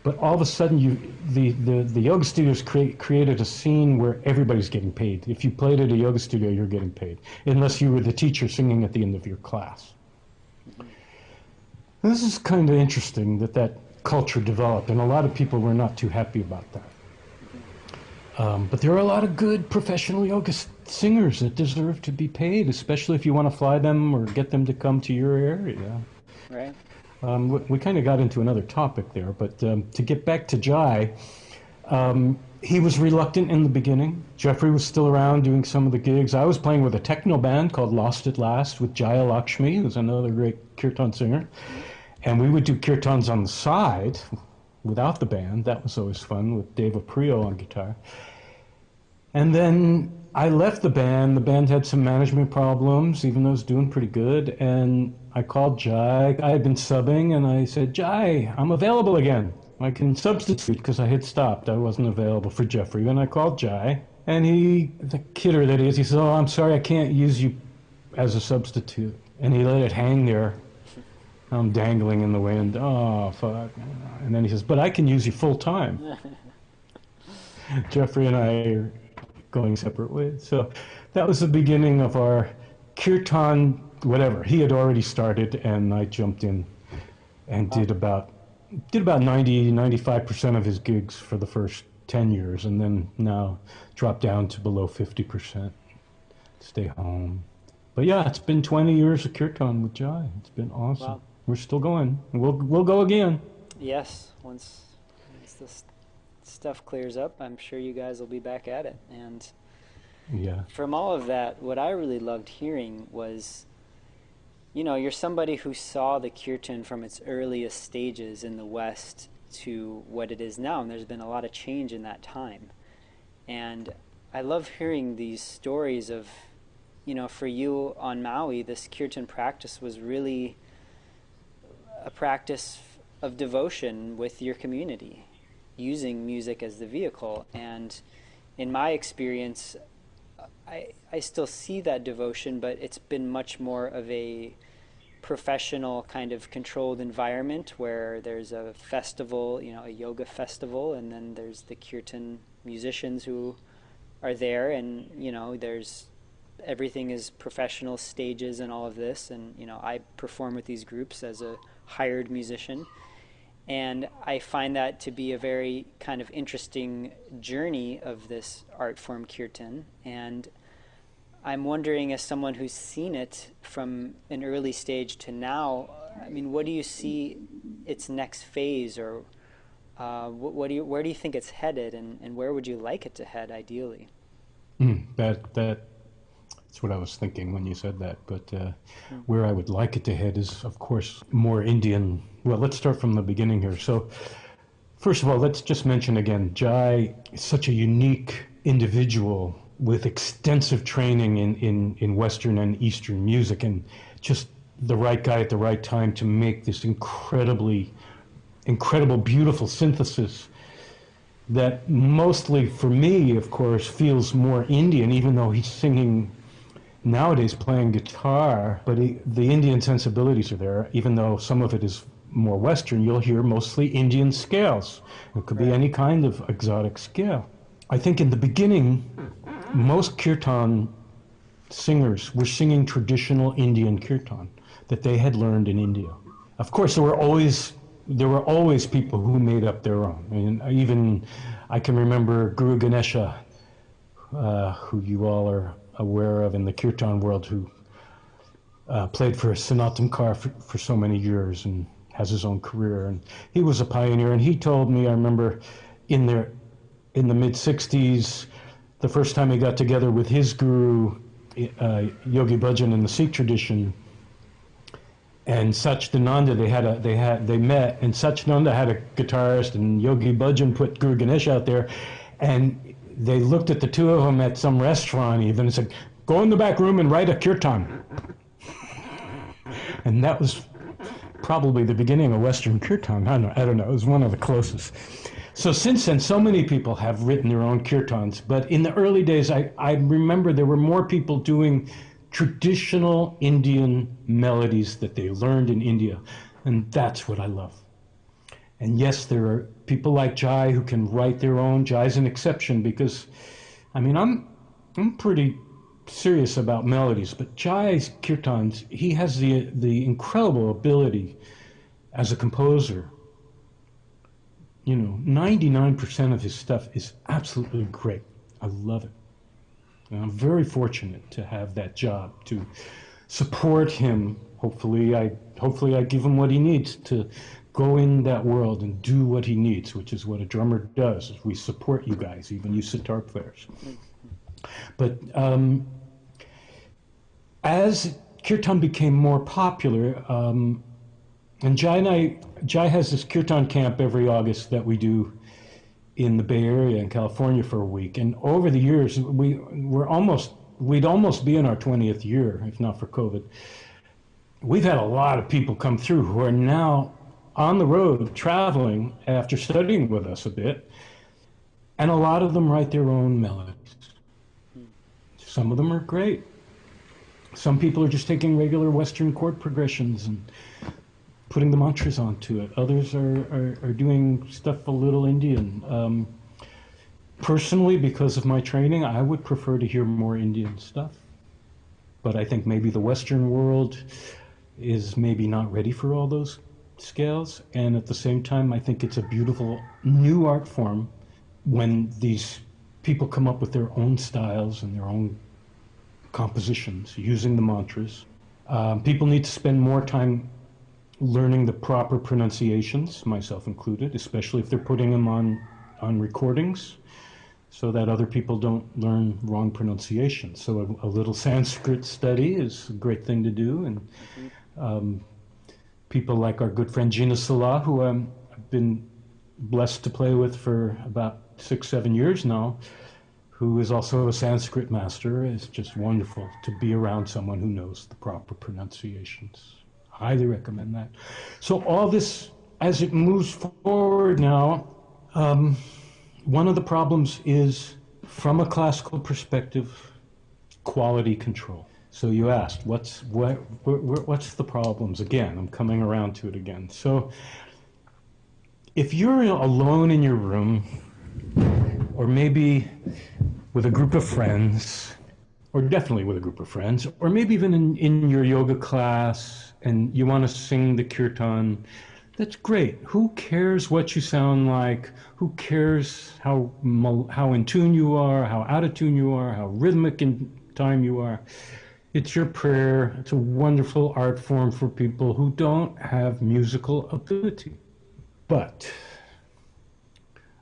But all of a sudden, the yoga studios created a scene where everybody's getting paid. If you played at a yoga studio, you're getting paid, unless you were the teacher singing at the end of your class. This is kind of interesting that culture developed, and a lot of people were not too happy about that. But there are a lot of good professional yoga singers that deserve to be paid, especially if you want to fly them or get them to come to your area. Right. We kind of got into another topic there, but to get back to Jai, he was reluctant in the beginning. Jeffrey was still around doing some of the gigs. I was playing with a techno band called Lost at Last with Jaya Lakshmi, who's another great kirtan singer. And we would do kirtans on the side without the band. That was always fun, with Deva Priyo on guitar. And then I left the band. The band had some management problems, even though it was doing pretty good. And I called Jai. I had been subbing, and I said, Jai, I'm available again. I can substitute, because I had stopped. I wasn't available for Jeffrey. Then I called Jai, and he, the kidder that he is, he said, oh, I'm sorry, I can't use you as a substitute. And he let it hang there. I'm dangling in the wind. Oh, fuck. And then he says, but I can use you full time. Jeffrey and I are going separate ways. So that was the beginning of our kirtan, whatever. He had already started, and I jumped in and did about 95% of his gigs for the first 10 years, and then now dropped down to below 50%. Stay home. But yeah, it's been 20 years of kirtan with Jai. It's been awesome. Wow. We're still going. We'll go again. Yes, once this stuff clears up, I'm sure you guys will be back at it. And yeah, from all of that, what I really loved hearing was, you know, you're somebody who saw the kirtan from its earliest stages in the West to what it is now, and there's been a lot of change in that time. And I love hearing these stories of, you know, for you on Maui, this kirtan practice was really a practice of devotion with your community, using music as the vehicle. And in my experience, I still see that devotion, but it's been much more of a professional kind of controlled environment where there's a festival, you know, a yoga festival, and then there's the kirtan musicians who are there, and, you know, there's everything is professional stages and all of this. And, you know, I perform with these groups as a hired musician. And I find that to be a very kind of interesting journey of this art form, kirtan. And I'm wondering, as someone who's seen it from an early stage to now, I mean, what do you see its next phase, or where do you think it's headed, and where would you like it to head ideally? That's what I was thinking when you said that. But where I would like it to head is, of course, more Indian. Well, let's start from the beginning here. So, first of all, let's just mention again, Jai is such a unique individual with extensive training in Western and Eastern music, and just the right guy at the right time to make this incredible, beautiful synthesis that mostly, for me, of course, feels more Indian, even though he's singing nowadays playing guitar, but the Indian sensibilities are there, even though some of it is more Western. You'll hear mostly Indian scales. It could be any kind of exotic scale. I think in the beginning, most kirtan singers were singing traditional Indian kirtan that they had learned in India. Of course, there were always people who made up their own. I mean, even I can remember Guru Ganesha, who you all are aware of in the kirtan world, who played for Snatam Kaur for so many years and has his own career. And he was a pioneer. And he told me, I remember in the mid-'60s, the first time he got together with his guru, Yogi Bhajan in the Sikh tradition, and Sachdev, they met, and Sachdev had a guitarist, and Yogi Bhajan put Guru Ganesh out there, and they looked at the two of them at some restaurant even and said, "Go in the back room and write a kirtan." And that was probably the beginning of Western kirtan. I don't know. It was one of the closest. So since then, so many people have written their own kirtans. But in the early days, I remember there were more people doing traditional Indian melodies that they learned in India. And that's what I love. And yes, there are people like Jai who can write their own. Jai's an exception because, I mean, I'm pretty serious about melodies, but Jai's kirtans, he has the incredible ability as a composer. 99% of his stuff is absolutely great. I love it. And I'm very fortunate to have that job, to support him. Hopefully I give him what he needs to go in that world and do what he needs, which is what a drummer does. We support you guys, even you sitar players. But as kirtan became more popular, and Jai has this kirtan camp every August that we do in the Bay Area in California for a week. And over the years, we'd almost be in our 20th year, if not for COVID. We've had a lot of people come through who are now on the road traveling after studying with us a bit. And a lot of them write their own melodies. Some of them are great. Some people are just taking regular Western chord progressions and putting the mantras onto it. Others are doing stuff a little Indian. Personally, because of my training, I would prefer to hear more Indian stuff. But I think maybe the Western world is maybe not ready for all those scales. And at the same time, I think it's a beautiful new art form when these people come up with their own styles and their own compositions using the mantras. People need to spend more time learning the proper pronunciations, myself included, especially if they're putting them on recordings, so that other people don't learn wrong pronunciation. So a little Sanskrit study is a great thing to do. And people like our good friend Gina Salá, who I've been blessed to play with for about 6-7 years now, who is also a Sanskrit master. It's just wonderful to be around someone who knows the proper pronunciations. Highly recommend that. So all this, as it moves forward now, one of the problems is, from a classical perspective, quality control. So you asked, what's the problems? Again, I'm coming around to it again. So if you're alone in your room, or maybe with a group of friends, or definitely with a group of friends, or maybe even in your yoga class, and you want to sing the kirtan, that's great. Who cares what you sound like? Who cares how in tune you are, how out of tune you are, how rhythmic in time you are? It's your prayer. It's a wonderful art form for people who don't have musical ability. But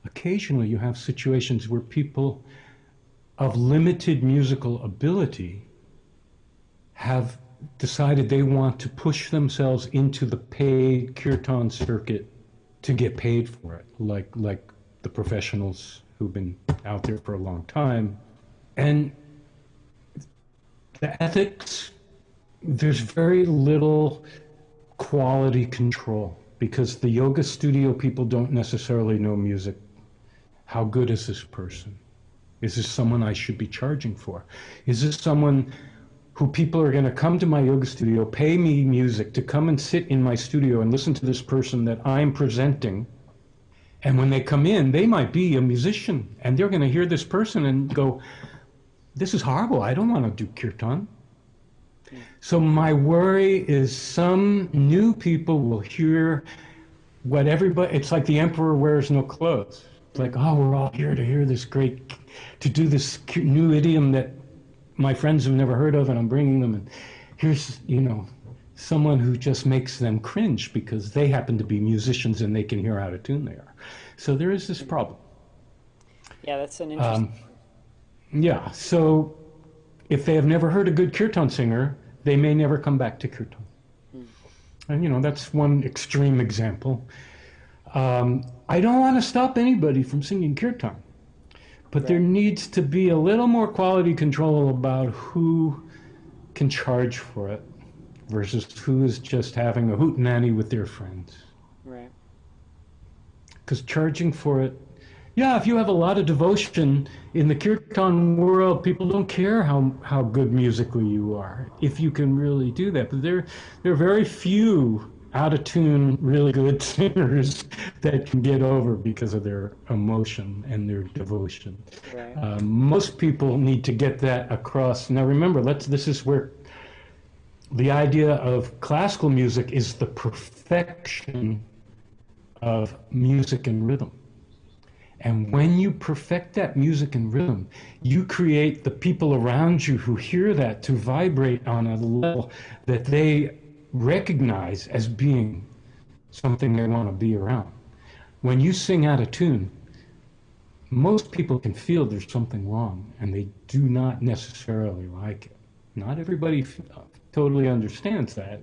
occasionally you have situations where people of limited musical ability have decided they want to push themselves into the paid kirtan circuit to get paid for it, like the professionals who've been out there for a long time. And the ethics, there's very little quality control because the yoga studio people don't necessarily know music. How good is this person? Is this someone I should be charging for? Is this someone who people are going to come to my yoga studio, pay me music to come and sit in my studio and listen to this person that I'm presenting? And when they come in, they might be a musician and they're going to hear this person and go, this is horrible. I don't want to do kirtan. So my worry is some new people will hear what everybody, it's like the emperor wears no clothes. It's like, oh, we're all here to hear this great, to do this new idiom that my friends have never heard of, and I'm bringing them. And here's, you know, someone who just makes them cringe because they happen to be musicians and they can hear how to tune they are. So there is this problem. Yeah, that's an interesting. Yeah, so if they have never heard a good kirtan singer, they may never come back to kirtan. And, you know, that's one extreme example. I don't want to stop anybody from singing kirtan, but there needs to be a little more quality control about who can charge for it versus who is just having a hootenanny with their friends. Right. Because charging for it, yeah, if you have a lot of devotion in the kirtan world, people don't care how good musically you are, if you can really do that. But there are very few out-of-tune, really good singers that can get over because of their emotion and their devotion. Right. Most people need to get that across. Now remember, this is where the idea of classical music is the perfection of music and rhythm. And when you perfect that music and rhythm, you create the people around you who hear that to vibrate on a level that they recognize as being something they want to be around. When you sing out of tune, most people can feel there's something wrong, and they do not necessarily like it. Not everybody totally understands that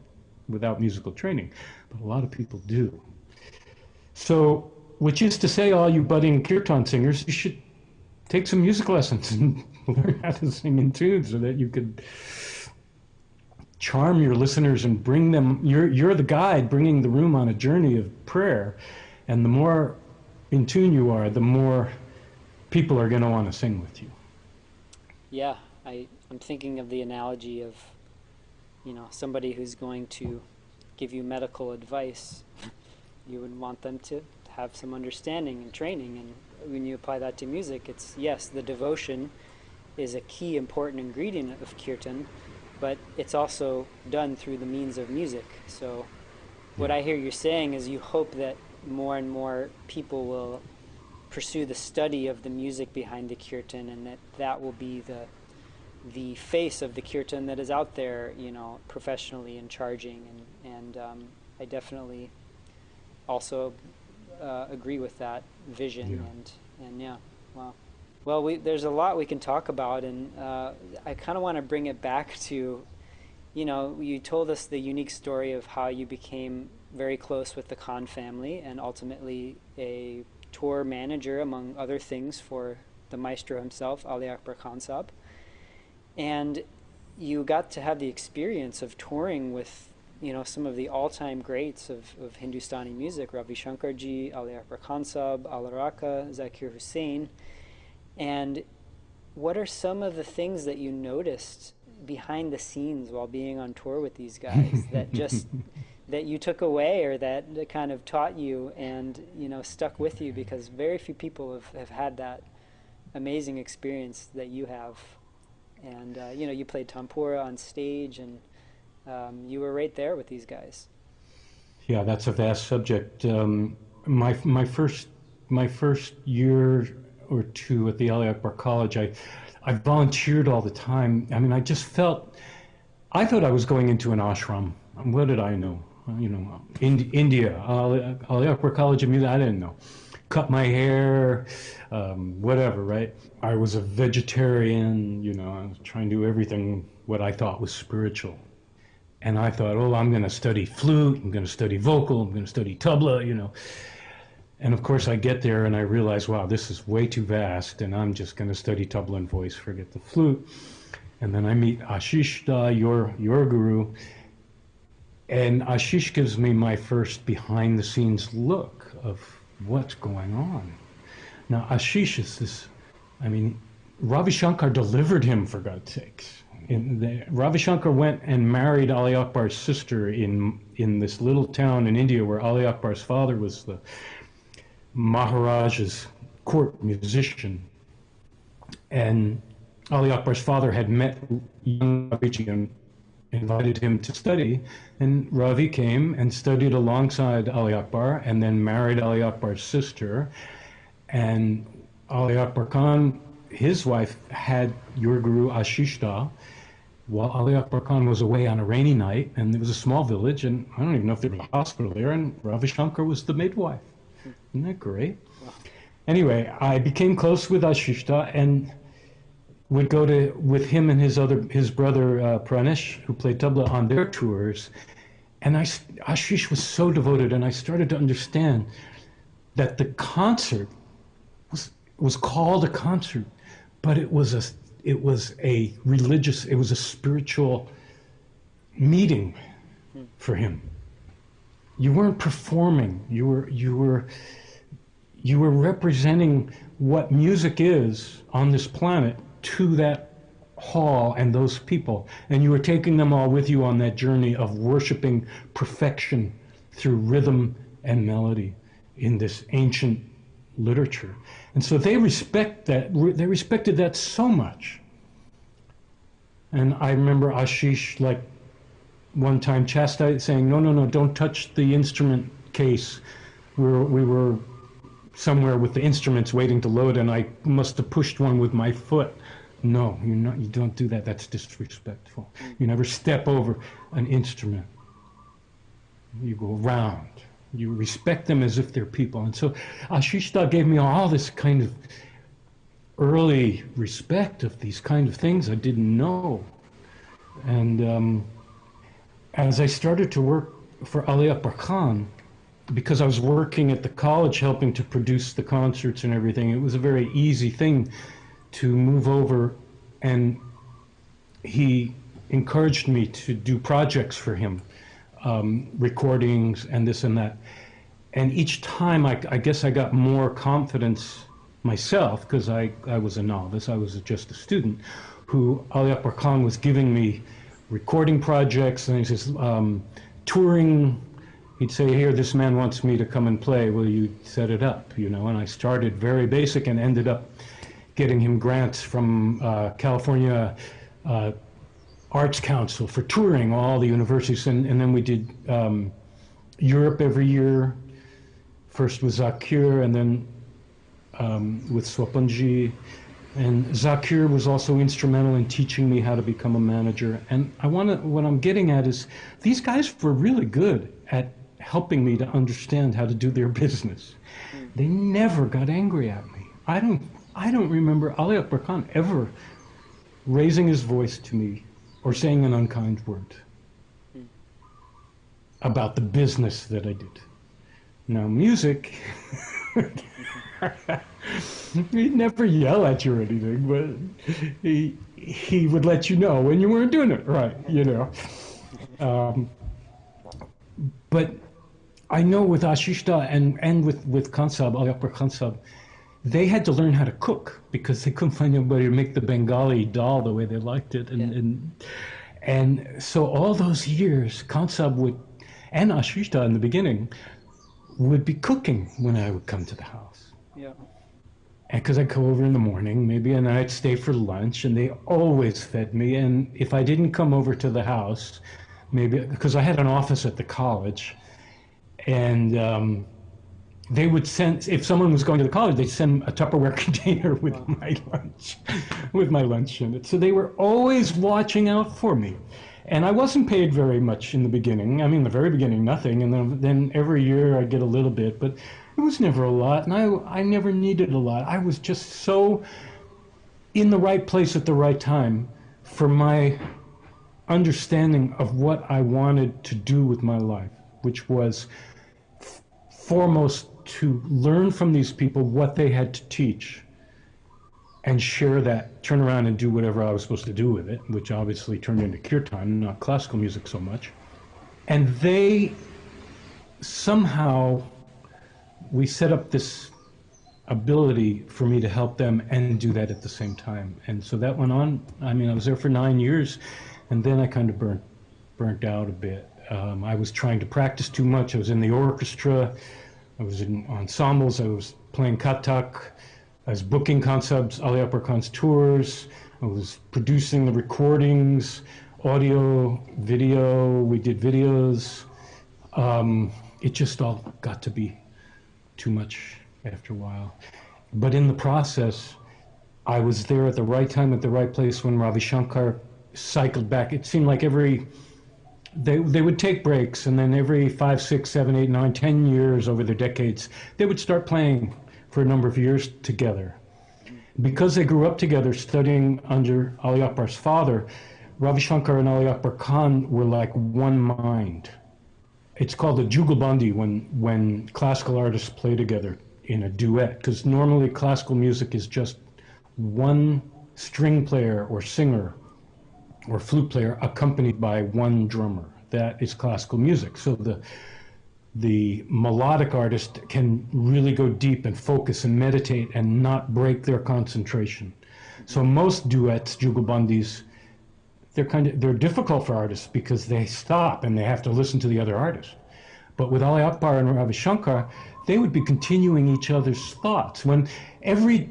without musical training, but a lot of people do. So, which is to say, all you budding kirtan singers, you should take some music lessons and learn how to sing in tune so that you could charm your listeners and bring them, you're the guide bringing the room on a journey of prayer. And the more in tune you are, the more people are going to want to sing with you. Yeah, I'm thinking of the analogy of, somebody who's going to give you medical advice. You would want them to have some understanding and training, and when you apply that to music, it's, yes, the devotion is a key important ingredient of kirtan, but it's also done through the means of music. So what I hear you saying is you hope that more and more people will pursue the study of the music behind the kirtan, and that will be the face of the kirtan that is out there, professionally and charging, and I definitely also agree with that vision. And yeah, wow. Well, there's a lot we can talk about, and I kind of want to bring it back to, you told us the unique story of how you became very close with the Khan family and ultimately a tour manager, among other things, for the maestro himself, Ali Akbar Khan Sahab. And you got to have the experience of touring with some of the all-time greats of Hindustani music, Ravi Shankar ji, Ali Akbar Khan Sahab, Al Raka, Zakir Hussain. And what are some of the things that you noticed behind the scenes while being on tour with these guys that you took away, or that kind of taught you and stuck with you? Because very few people have had that amazing experience that you have. And you played Tampura on stage, and you were right there with these guys. Yeah, that's a vast subject. My first year or two at the Ali Akbar College, I volunteered all the time. I mean, I thought I was going into an ashram. What did I know? India, Ali Akbar College of Music, I didn't know. cut my hair, whatever, right? I was a vegetarian, you know, I was trying to do everything what I thought was spiritual. And I thought, oh, I'm going to study flute, I'm going to study vocal, I'm going to study tabla, you know. And of course I get there and I realize, wow, this is way too vast, and I'm just going to study tabla and voice, forget the flute. And then I meet Ashish Da, your guru, and Ashish gives me my first behind-the-scenes look of what's going on. Now, Ashish is this, I mean, Ravi Shankar delivered him, for God's sakes. Ravi Shankar went and married Ali Akbar's sister in this little town in India where Ali Akbar's father was the Maharaja's court musician. And Ali Akbar's father had met young Raviji and invited him to study, and Ravi came and studied alongside Ali Akbar and then married Ali Akbar's sister. And Ali Akbar Khan, his wife, had your guru Ashish Da while Ali Akbar Khan was away on a rainy night, and there was a small village, and I don't even know if there was a hospital there, and Ravi Shankar was the midwife. Isn't that great? Anyway, I became close with Ashish Da and would go with him and his brother Prakash, who played tabla, on their tours. And Ashish was so devoted, and I started to understand that the concert was called a concert, but it was a spiritual meeting for him. You weren't performing. You were representing what music is on this planet to that hall and those people, and you were taking them all with you on that journey of worshiping perfection through rhythm and melody in this ancient literature. And so they respected that so much. And I remember Ashish, like, one time saying, no, don't touch the instrument case. We were somewhere with the instruments waiting to load, and I must have pushed one with my foot. No, you don't do that. That's disrespectful. You never step over an instrument. You go around. You respect them as if they're people. And so Ashish Da gave me all this kind of early respect of these kind of things I didn't know. And as I started to work for Ali Akbar Khan, because I was working at the college helping to produce the concerts and everything, it was a very easy thing to move over, and he encouraged me to do projects for him, recordings and this and that. And each time I guess I got more confidence myself, because I was a novice, I was just a student, who Ali Akbar Khan was giving me recording projects, and he says, touring. He'd say, here, this man wants me to come and play, will you set it up, you know? And I started very basic and ended up getting him grants from California Arts Council for touring all the universities. And then we did Europe every year, first with Zakir and then with Swapan. And Zakir was also instrumental in teaching me how to become a manager. And what I'm getting at is these guys were really good at helping me to understand how to do their business. They never got angry at me. I don't remember Ali Akbar Khan ever raising his voice to me or saying an unkind word about the business that I did. Now, music, he'd never yell at you or anything, but he would let you know when you weren't doing it right, you know. But I know with Ashish Da and with Khan Sahib, Ali Akbar Khan Sahib, they had to learn how to cook because they couldn't find anybody to make the Bengali dal the way they liked it. And so all those years, Khan Sahib and Ashish Da in the beginning, would be cooking when I would come to the house. Yeah. And because I'd go over in the morning, maybe, and I'd stay for lunch, and they always fed me. And if I didn't come over to the house, maybe, because I had an office at the college, and they would send, if someone was going to the college, they'd send a Tupperware container with my lunch in it. So they were always watching out for me. And I wasn't paid very much in the beginning. I mean, the very beginning, nothing. And then every year I'd get a little bit. But It was never a lot, and I never needed a lot. I was just so in the right place at the right time for my understanding of what I wanted to do with my life, which was foremost to learn from these people what they had to teach and share that, turn around and do whatever I was supposed to do with it, which obviously turned into kirtan, not classical music so much. And they somehow, we set up this ability for me to help them and do that at the same time. And so that went on. I mean, I was there for 9 years, and then I kind of burnt out a bit. I was trying to practice too much. I was in the orchestra. I was in ensembles. I was playing kathak. I was booking concepts, Ali Akbar Khan's tours. I was producing the recordings, audio, video. We did videos. It just all got to be too much after a while. But in the process, I was there at the right time, at the right place when Ravi Shankar cycled back. It seemed like they would take breaks, and then every 5, 6, 7, 8, 9, 10 years over the decades, they would start playing for a number of years together. Because they grew up together studying under Ali Akbar's father, Ravi Shankar and Ali Akbar Khan were like one mind. It's called a jugalbandi when classical artists play together in a duet, because normally classical music is just one string player or singer or flute player accompanied by one drummer. That is classical music. So the melodic artist can really go deep and focus and meditate and not break their concentration. So most duets, jugalbandis, they're difficult for artists because they stop and they have to listen to the other artist. But with Ali Akbar and Ravi Shankar, they would be continuing each other's thoughts. When every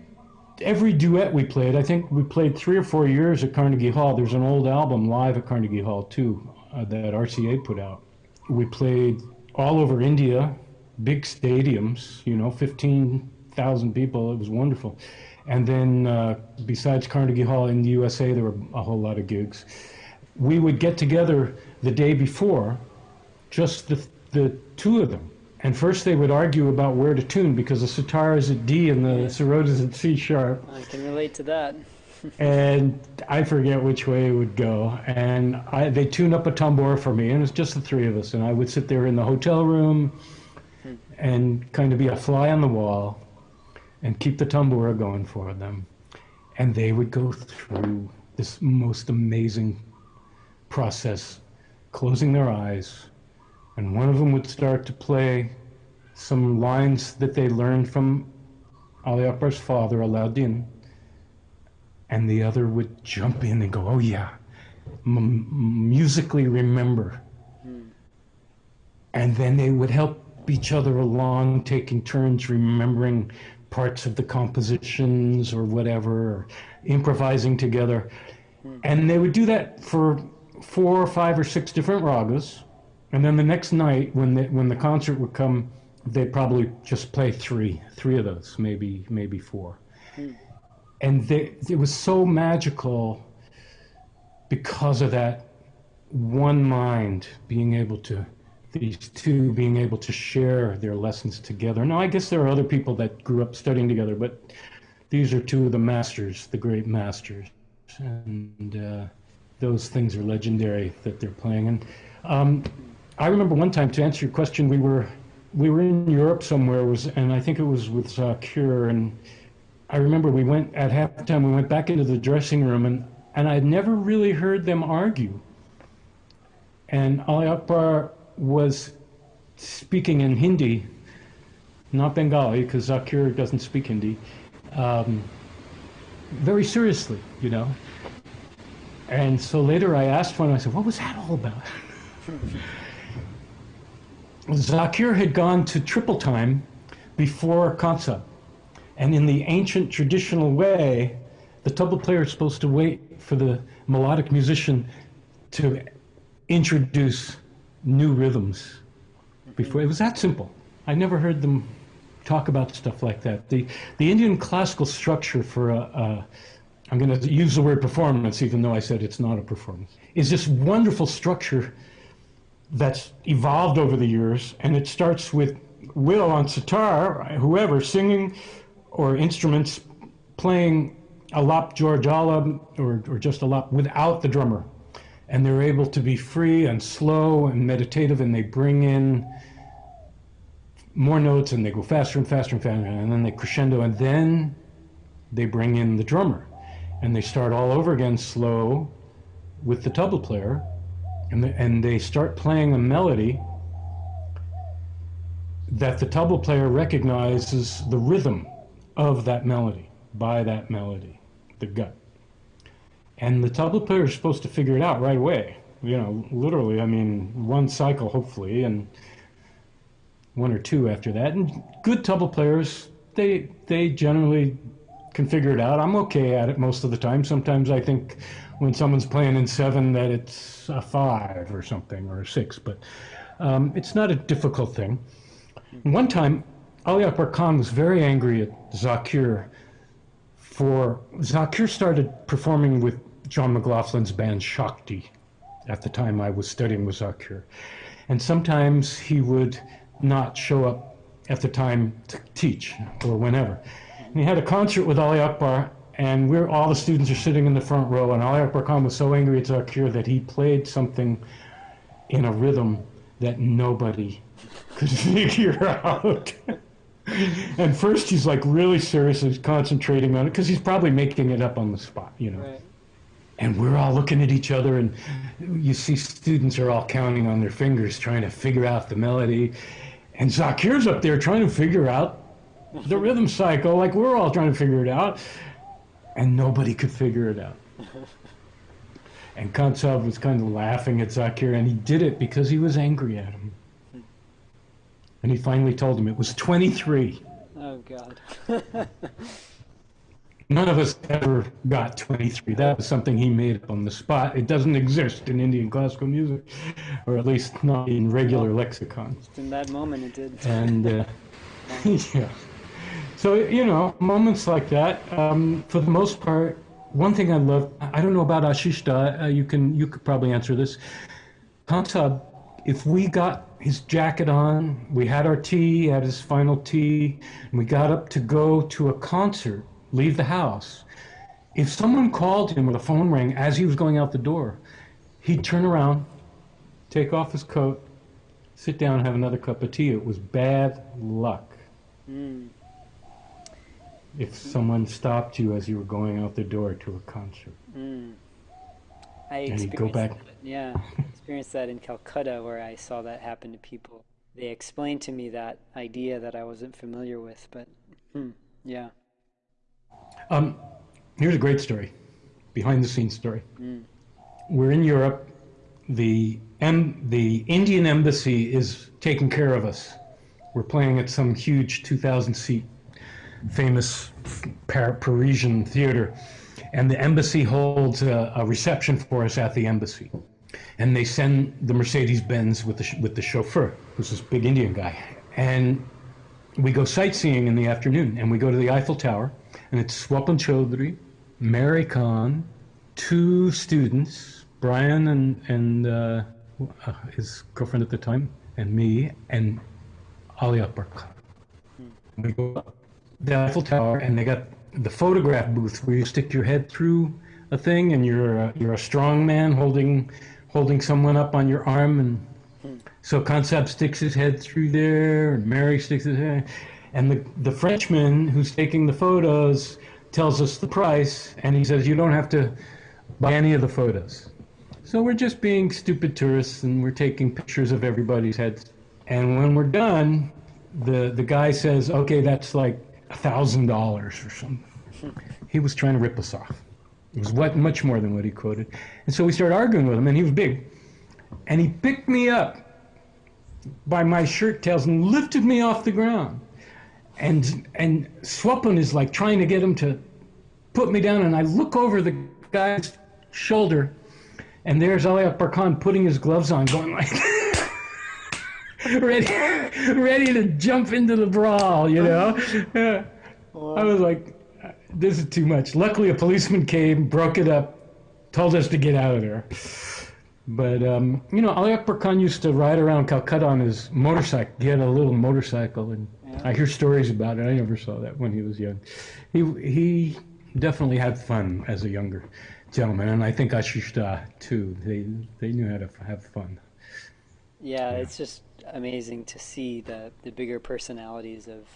duet we played, I think we played 3 or 4 years at Carnegie Hall. There's an old album live at Carnegie Hall too that RCA put out. We played all over India, big stadiums, 15,000 people. It was wonderful. And then besides Carnegie Hall in the USA, there were a whole lot of gigs. We would get together the day before, just the two of them. And first they would argue about where to tune, because the sitar is at D and the sarod is at C sharp. I can relate to that. And I forget which way it would go. And they tuned up a tambura for me, and it was just the three of us. And I would sit there in the hotel room and kind of be a fly on the wall and keep the tambura going for them. And they would go through this most amazing process, closing their eyes. And one of them would start to play some lines that they learned from Ali Akbar's father, Alauddin. And the other would jump in and go, oh yeah, musically remember. And then they would help each other along, taking turns remembering parts of the compositions or whatever, or improvising together. And they would do that for 4 or 5 or 6 different ragas. And then the next night, when the concert would come, they'd probably just play three of those, maybe 4. And it was so magical because of that one mind these two being able to share their lessons together. Now, I guess there are other people that grew up studying together, but these are 2 of the masters, the great masters. And those things are legendary that they're playing. And I remember one time, to answer your question, we were in Europe somewhere, and I think it was with Zakir, and I remember at halftime, we went back into the dressing room, and I had never really heard them argue. And Ali Akbar was speaking in Hindi, not Bengali, because Zakir doesn't speak Hindi, very seriously, And so later I asked one, I said, what was that all about? Zakir had gone to triple time before Kansa. And in the ancient traditional way, the tabla player is supposed to wait for the melodic musician to introduce new rhythms before. It was that simple. I never heard them talk about stuff like that. The Indian classical structure for I'm going to use the word performance, even though I said it's not a performance, is this wonderful structure that's evolved over the years, and it starts with Will on sitar, whoever, singing, or instruments playing a lap Georgiala or just a lap without the drummer. And they're able to be free and slow and meditative, and they bring in more notes, and they go faster and faster and faster, and then they crescendo, and then they bring in the drummer. And they start all over again slow with the tabla player, and they start playing a melody that the tabla player recognizes the rhythm of that melody, by that melody, the gut. And the tabla player is supposed to figure it out right away. You know, literally, I mean, one cycle hopefully, and one or two after that. And good tabla players, they generally can figure it out. I'm okay at it most of the time. Sometimes I think when someone's playing in 7 that it's a 5 or something, or a 6, but it's not a difficult thing. One time, Ali Akbar Khan was very angry at Zakir Zakir started performing with John McLaughlin's band Shakti at the time I was studying with Zakir. And sometimes he would not show up at the time to teach or whenever. And he had a concert with Ali Akbar, and all the students are sitting in the front row, and Ali Akbar Khan was so angry at Zakir that he played something in a rhythm that nobody could figure out. And first he's like really seriously concentrating on it, because he's probably making it up on the spot, you know. Right. And we're all looking at each other, and you see students are all counting on their fingers trying to figure out the melody. And Zakir's up there trying to figure out the rhythm cycle, like we're all trying to figure it out. And nobody could figure it out. And Khan Sahib was kind of laughing at Zakir, and he did it because he was angry at him. And he finally told him it was 23. Oh, God. None of us ever got 23. That was something he made up on the spot. It doesn't exist in Indian classical music, or at least not in regular lexicon. Just in that moment it did. And, yeah. So, you know, moments like that, for the most part, one thing I love, I don't know about Ashishta, you could probably answer this. Khan Sahib, if we got his jacket on, we had our tea, had his final tea, and we got up to go to a concert, leave the house. If someone called him or the phone rang as he was going out the door, he'd turn around, take off his coat, sit down and have another cup of tea. It was bad luck. If someone stopped you as you were going out the door to a concert. I experienced that. Yeah, experienced that in Calcutta, where I saw that happen to people. They explained to me that idea that I wasn't familiar with, but yeah. Here's a great story, behind the scenes story. We're in Europe. The Indian embassy is taking care of us. We're playing at some huge 2,000-seat famous Parisian theater, and the embassy holds a reception for us at the embassy, and they send the Mercedes-Benz with the chauffeur, who's this big Indian guy, and we go sightseeing in the afternoon, and we go to the Eiffel Tower, and it's Swapan Chaudhuri, Mary Khan, 2 students, Brian and his girlfriend at the time, and me, and Ali Akbar Khan. We go up the Eiffel Tower, and they got the photograph booth where you stick your head through a thing, and you're a strong man holding someone up on your arm, and so Khan Sahib sticks his head through there, and Mary sticks his head, and the Frenchman who's taking the photos tells us the price, and he says you don't have to buy any of the photos. So we're just being stupid tourists, and we're taking pictures of everybody's heads. And when we're done, the guy says, okay, that's like $1,000 or something. He was trying to rip us off. It was much more than what he quoted. And so we started arguing with him, and he was big. And he picked me up by my shirt tails and lifted me off the ground. And Swapan is like trying to get him to put me down, and I look over the guy's shoulder, and there's Ali Akbar Khan putting his gloves on, going like ready to jump into the brawl, you know? Yeah. Wow. I was like, this is too much. Luckily, a policeman came, broke it up, told us to get out of there. But, you know, Ali Akbar Khan used to ride around Calcutta on his motorcycle. He had a little motorcycle, and I hear stories about it. I never saw that when he was young. He definitely had fun as a younger gentleman, and I think Ashish too. They knew how to have fun. Yeah, it's just amazing to see the bigger personalities of,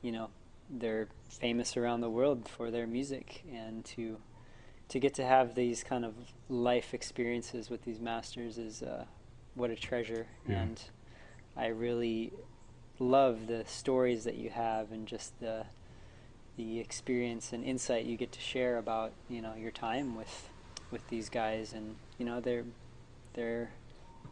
you know, they're famous around the world for their music, and to get to have these kind of life experiences with these masters is what a treasure. Yeah. And I really love the stories that you have, and just the experience and insight you get to share about, you know, your time with these guys. And, you know, they're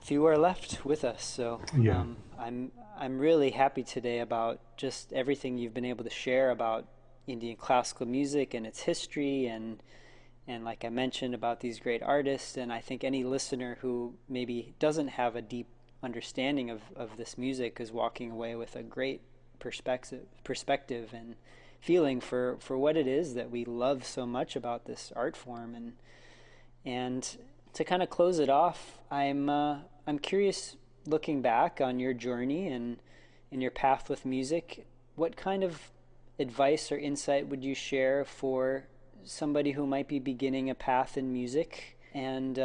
few are left with us, so Yeah. I'm really happy today about just everything you've been able to share about Indian classical music and its history, and like I mentioned, about these great artists. And I think any listener who maybe doesn't have a deep understanding of this music is walking away with a great perspective and feeling for what it is that we love so much about this art form. And to kind of close it off, I'm curious, looking back on your journey and your path with music, what kind of advice or insight would you share for somebody who might be beginning a path in music? And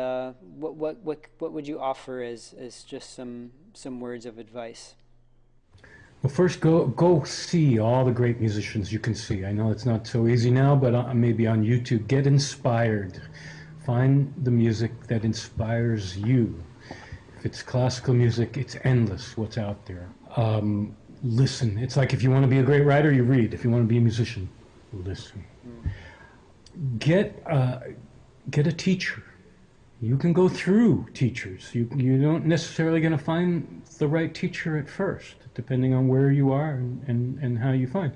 what would you offer as just some words of advice? Well, first, go see all the great musicians you can see. I know it's not so easy now, but maybe on YouTube. Get inspired. Find the music that inspires you. If it's classical music, it's endless what's out there. Listen. It's like, if you want to be a great writer, you read. If you want to be a musician, listen. Get a teacher. You can go through teachers. You don't necessarily going to find the right teacher at first, depending on where you are and how you find.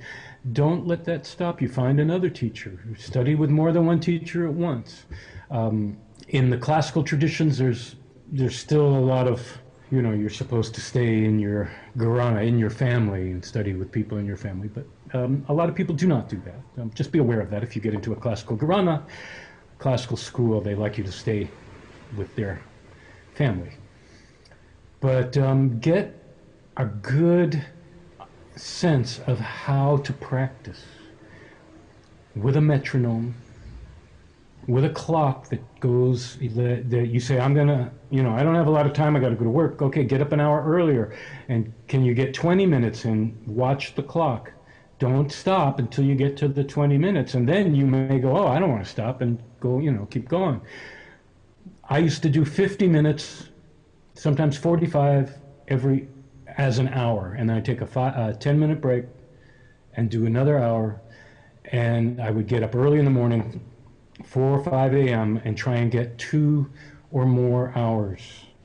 Don't let that stop you. Find another teacher. Study with more than one teacher at once. In the classical traditions, there's still a lot of, you know, you're supposed to stay in your gharana, in your family, and study with people in your family. But a lot of people do not do that. Just be aware of that. If you get into a classical gharana, classical school, they like you to stay with their family. But get a good sense of how to practice with a metronome, with a clock that goes, that you say, I'm gonna, you know, I don't have a lot of time, I gotta go to work. Okay, get up an hour earlier, and can you get 20 minutes in? Watch the clock. Don't stop until you get to the 20 minutes, and then you may go, oh, I don't want to stop, and go, you know, keep going. I used to do 50 minutes, sometimes 45 as an hour, and then I'd take a 10-minute break and do another hour, and I would get up early in the morning, 4 or 5 a.m., and try and get 2 or more hours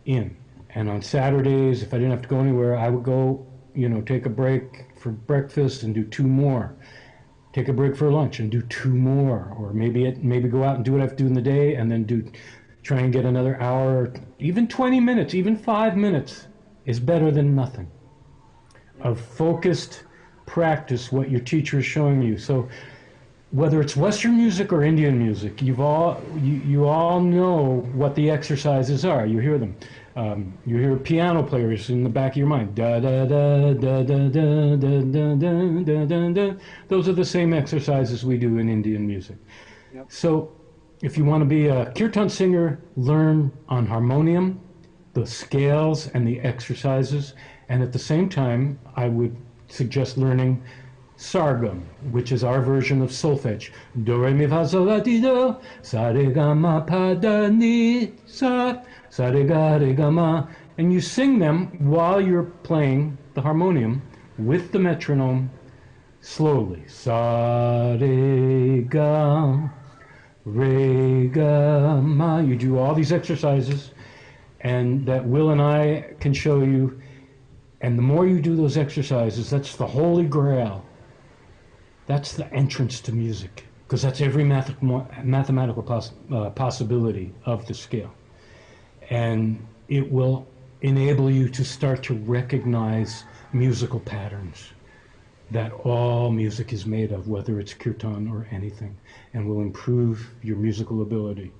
in. And on Saturdays, if I didn't have to go anywhere, I would go, you know, take a break for breakfast and do 2 more. Take a break for lunch and do 2 more. Or maybe go out and do what I have to do in the day, and then try and get another hour. Even 20 minutes, even 5 minutes is better than nothing. Of focused practice, what your teacher is showing you. So whether it's Western music or Indian music, you all know what the exercises are. You hear them. You hear piano players in the back of your mind. Da da da da da da da da da da da. Those are the same exercises we do in Indian music. Yep. So if you want to be a kirtan singer, learn on harmonium, the scales and the exercises, and at the same time, I would suggest learning sargam, which is our version of solfege. Do, re, mi, fa, sol, la, ti, do, sa, re, ga, ma, pa, da, ni, sa, re, ga, ma. And you sing them while you're playing the harmonium with the metronome slowly. Sa, re, ga, ma. You do all these exercises, and that Will and I can show you. And the more you do those exercises, that's the holy grail. That's the entrance to music, because that's every mathematical possibility of the scale. And it will enable you to start to recognize musical patterns that all music is made of, whether it's kirtan or anything, and will improve your musical ability.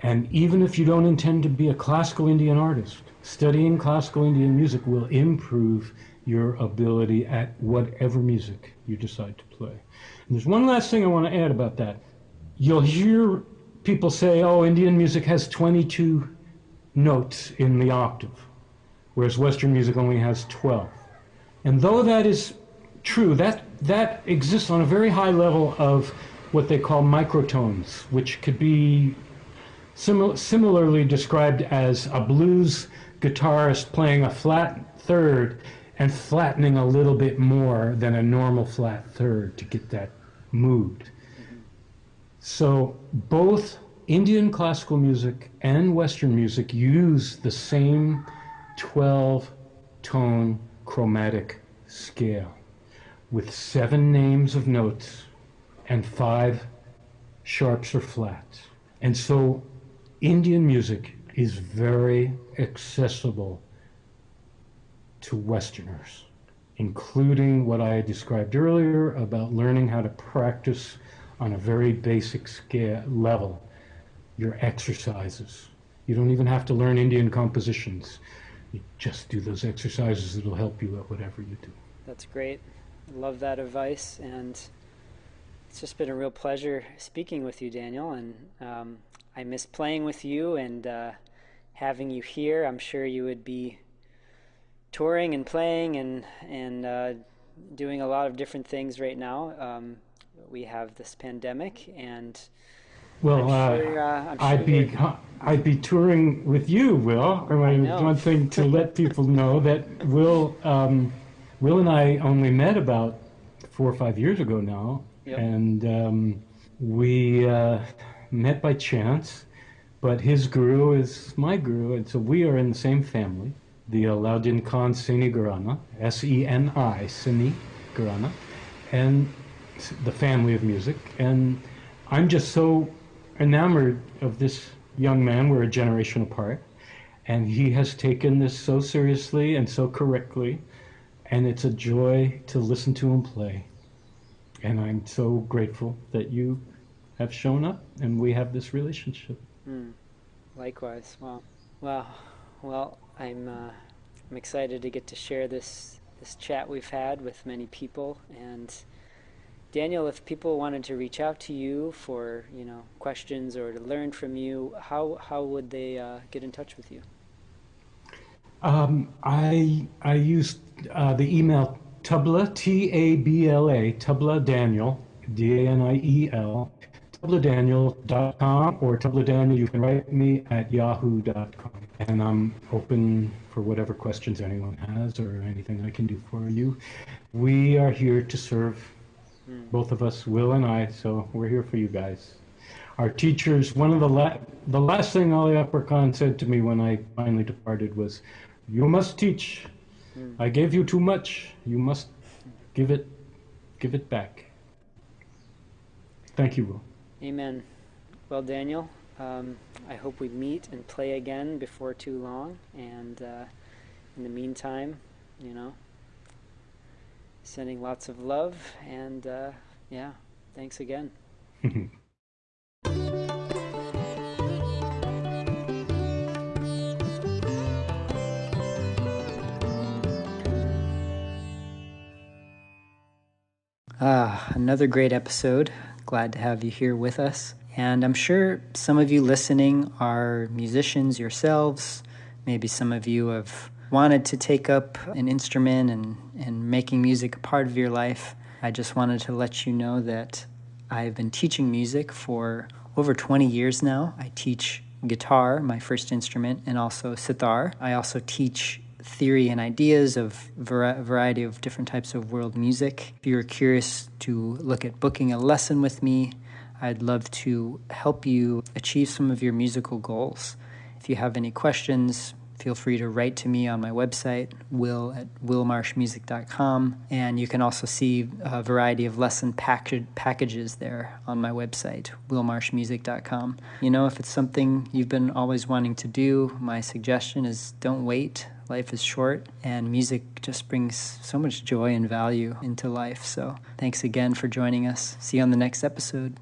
And even if you don't intend to be a classical Indian artist, studying classical Indian music will improve your ability at whatever music you decide to play. And there's one last thing I want to add about that. You'll hear people say, oh, Indian music has 22 notes in the octave, whereas Western music only has 12. And though that is true, that exists on a very high level of what they call microtones, which could be similarly described as a blues guitarist playing a flat third and flattening a little bit more than a normal flat third to get that mood. So both Indian classical music and Western music use the same 12-tone chromatic scale with 7 names of notes and 5 sharps or flats. And so Indian music is very accessible to Westerners, including what I described earlier about learning how to practice on a very basic scale level your exercises. You don't even have to learn Indian compositions. You just do those exercises. It'll help you at whatever you do. That's great. I love that advice, and it's just been a real pleasure speaking with you, Daniel, and I miss playing with you and having you here. I'm sure you would be touring and playing and doing a lot of different things right now. We have this pandemic, and well, I'd be touring with you, Will. I mean, one thing to let people know that Will and I only met about 4 or 5 years ago now, yep. And we met by chance, but his guru is my guru, and so we are in the same family, the Alauddin Khan Seni Gharana, S-E-N-I, Seni Gharana, and the family of music. And I'm just so enamored of this young man. We're a generation apart, and he has taken this so seriously and so correctly, and it's a joy to listen to him play. And I'm so grateful that you have shown up and we have this relationship. Likewise. Well, I'm excited to get to share this chat we've had with many people. And Daniel, if people wanted to reach out to you for questions or to learn from you, how would they get in touch with you? I used the email tabla, T-A-B-L-A, tabla Daniel, D-A-N-I-E-L, tabladaniel.com, or tabladaniel, you can write me at yahoo.com. And I'm open for whatever questions anyone has or anything I can do for you. We are here to serve, both of us, Will and I, so we're here for you guys. Our teachers, one of the last thing Ali Akbar Khan said to me when I finally departed was, "You must teach. I gave you too much. You must give it back." Thank you, Will. Amen. Well, Daniel, I hope we meet and play again before too long. And in the meantime, sending lots of love. And thanks again. Another great episode. Glad to have you here with us. And I'm sure some of you listening are musicians yourselves. Maybe some of you have wanted to take up an instrument and making music a part of your life. I just wanted to let you know that I've been teaching music for over 20 years now. I teach guitar, my first instrument, and also sitar. I also teach theory and ideas of a variety of different types of world music. If you're curious to look at booking a lesson with me, I'd love to help you achieve some of your musical goals. If you have any questions, feel free to write to me on my website, will@willmarshmusic.com, and you can also see a variety of lesson packages there on my website, willmarshmusic.com. If it's something you've been always wanting to do, my suggestion is don't wait. Life is short, and music just brings so much joy and value into life. So thanks again for joining us. See you on the next episode.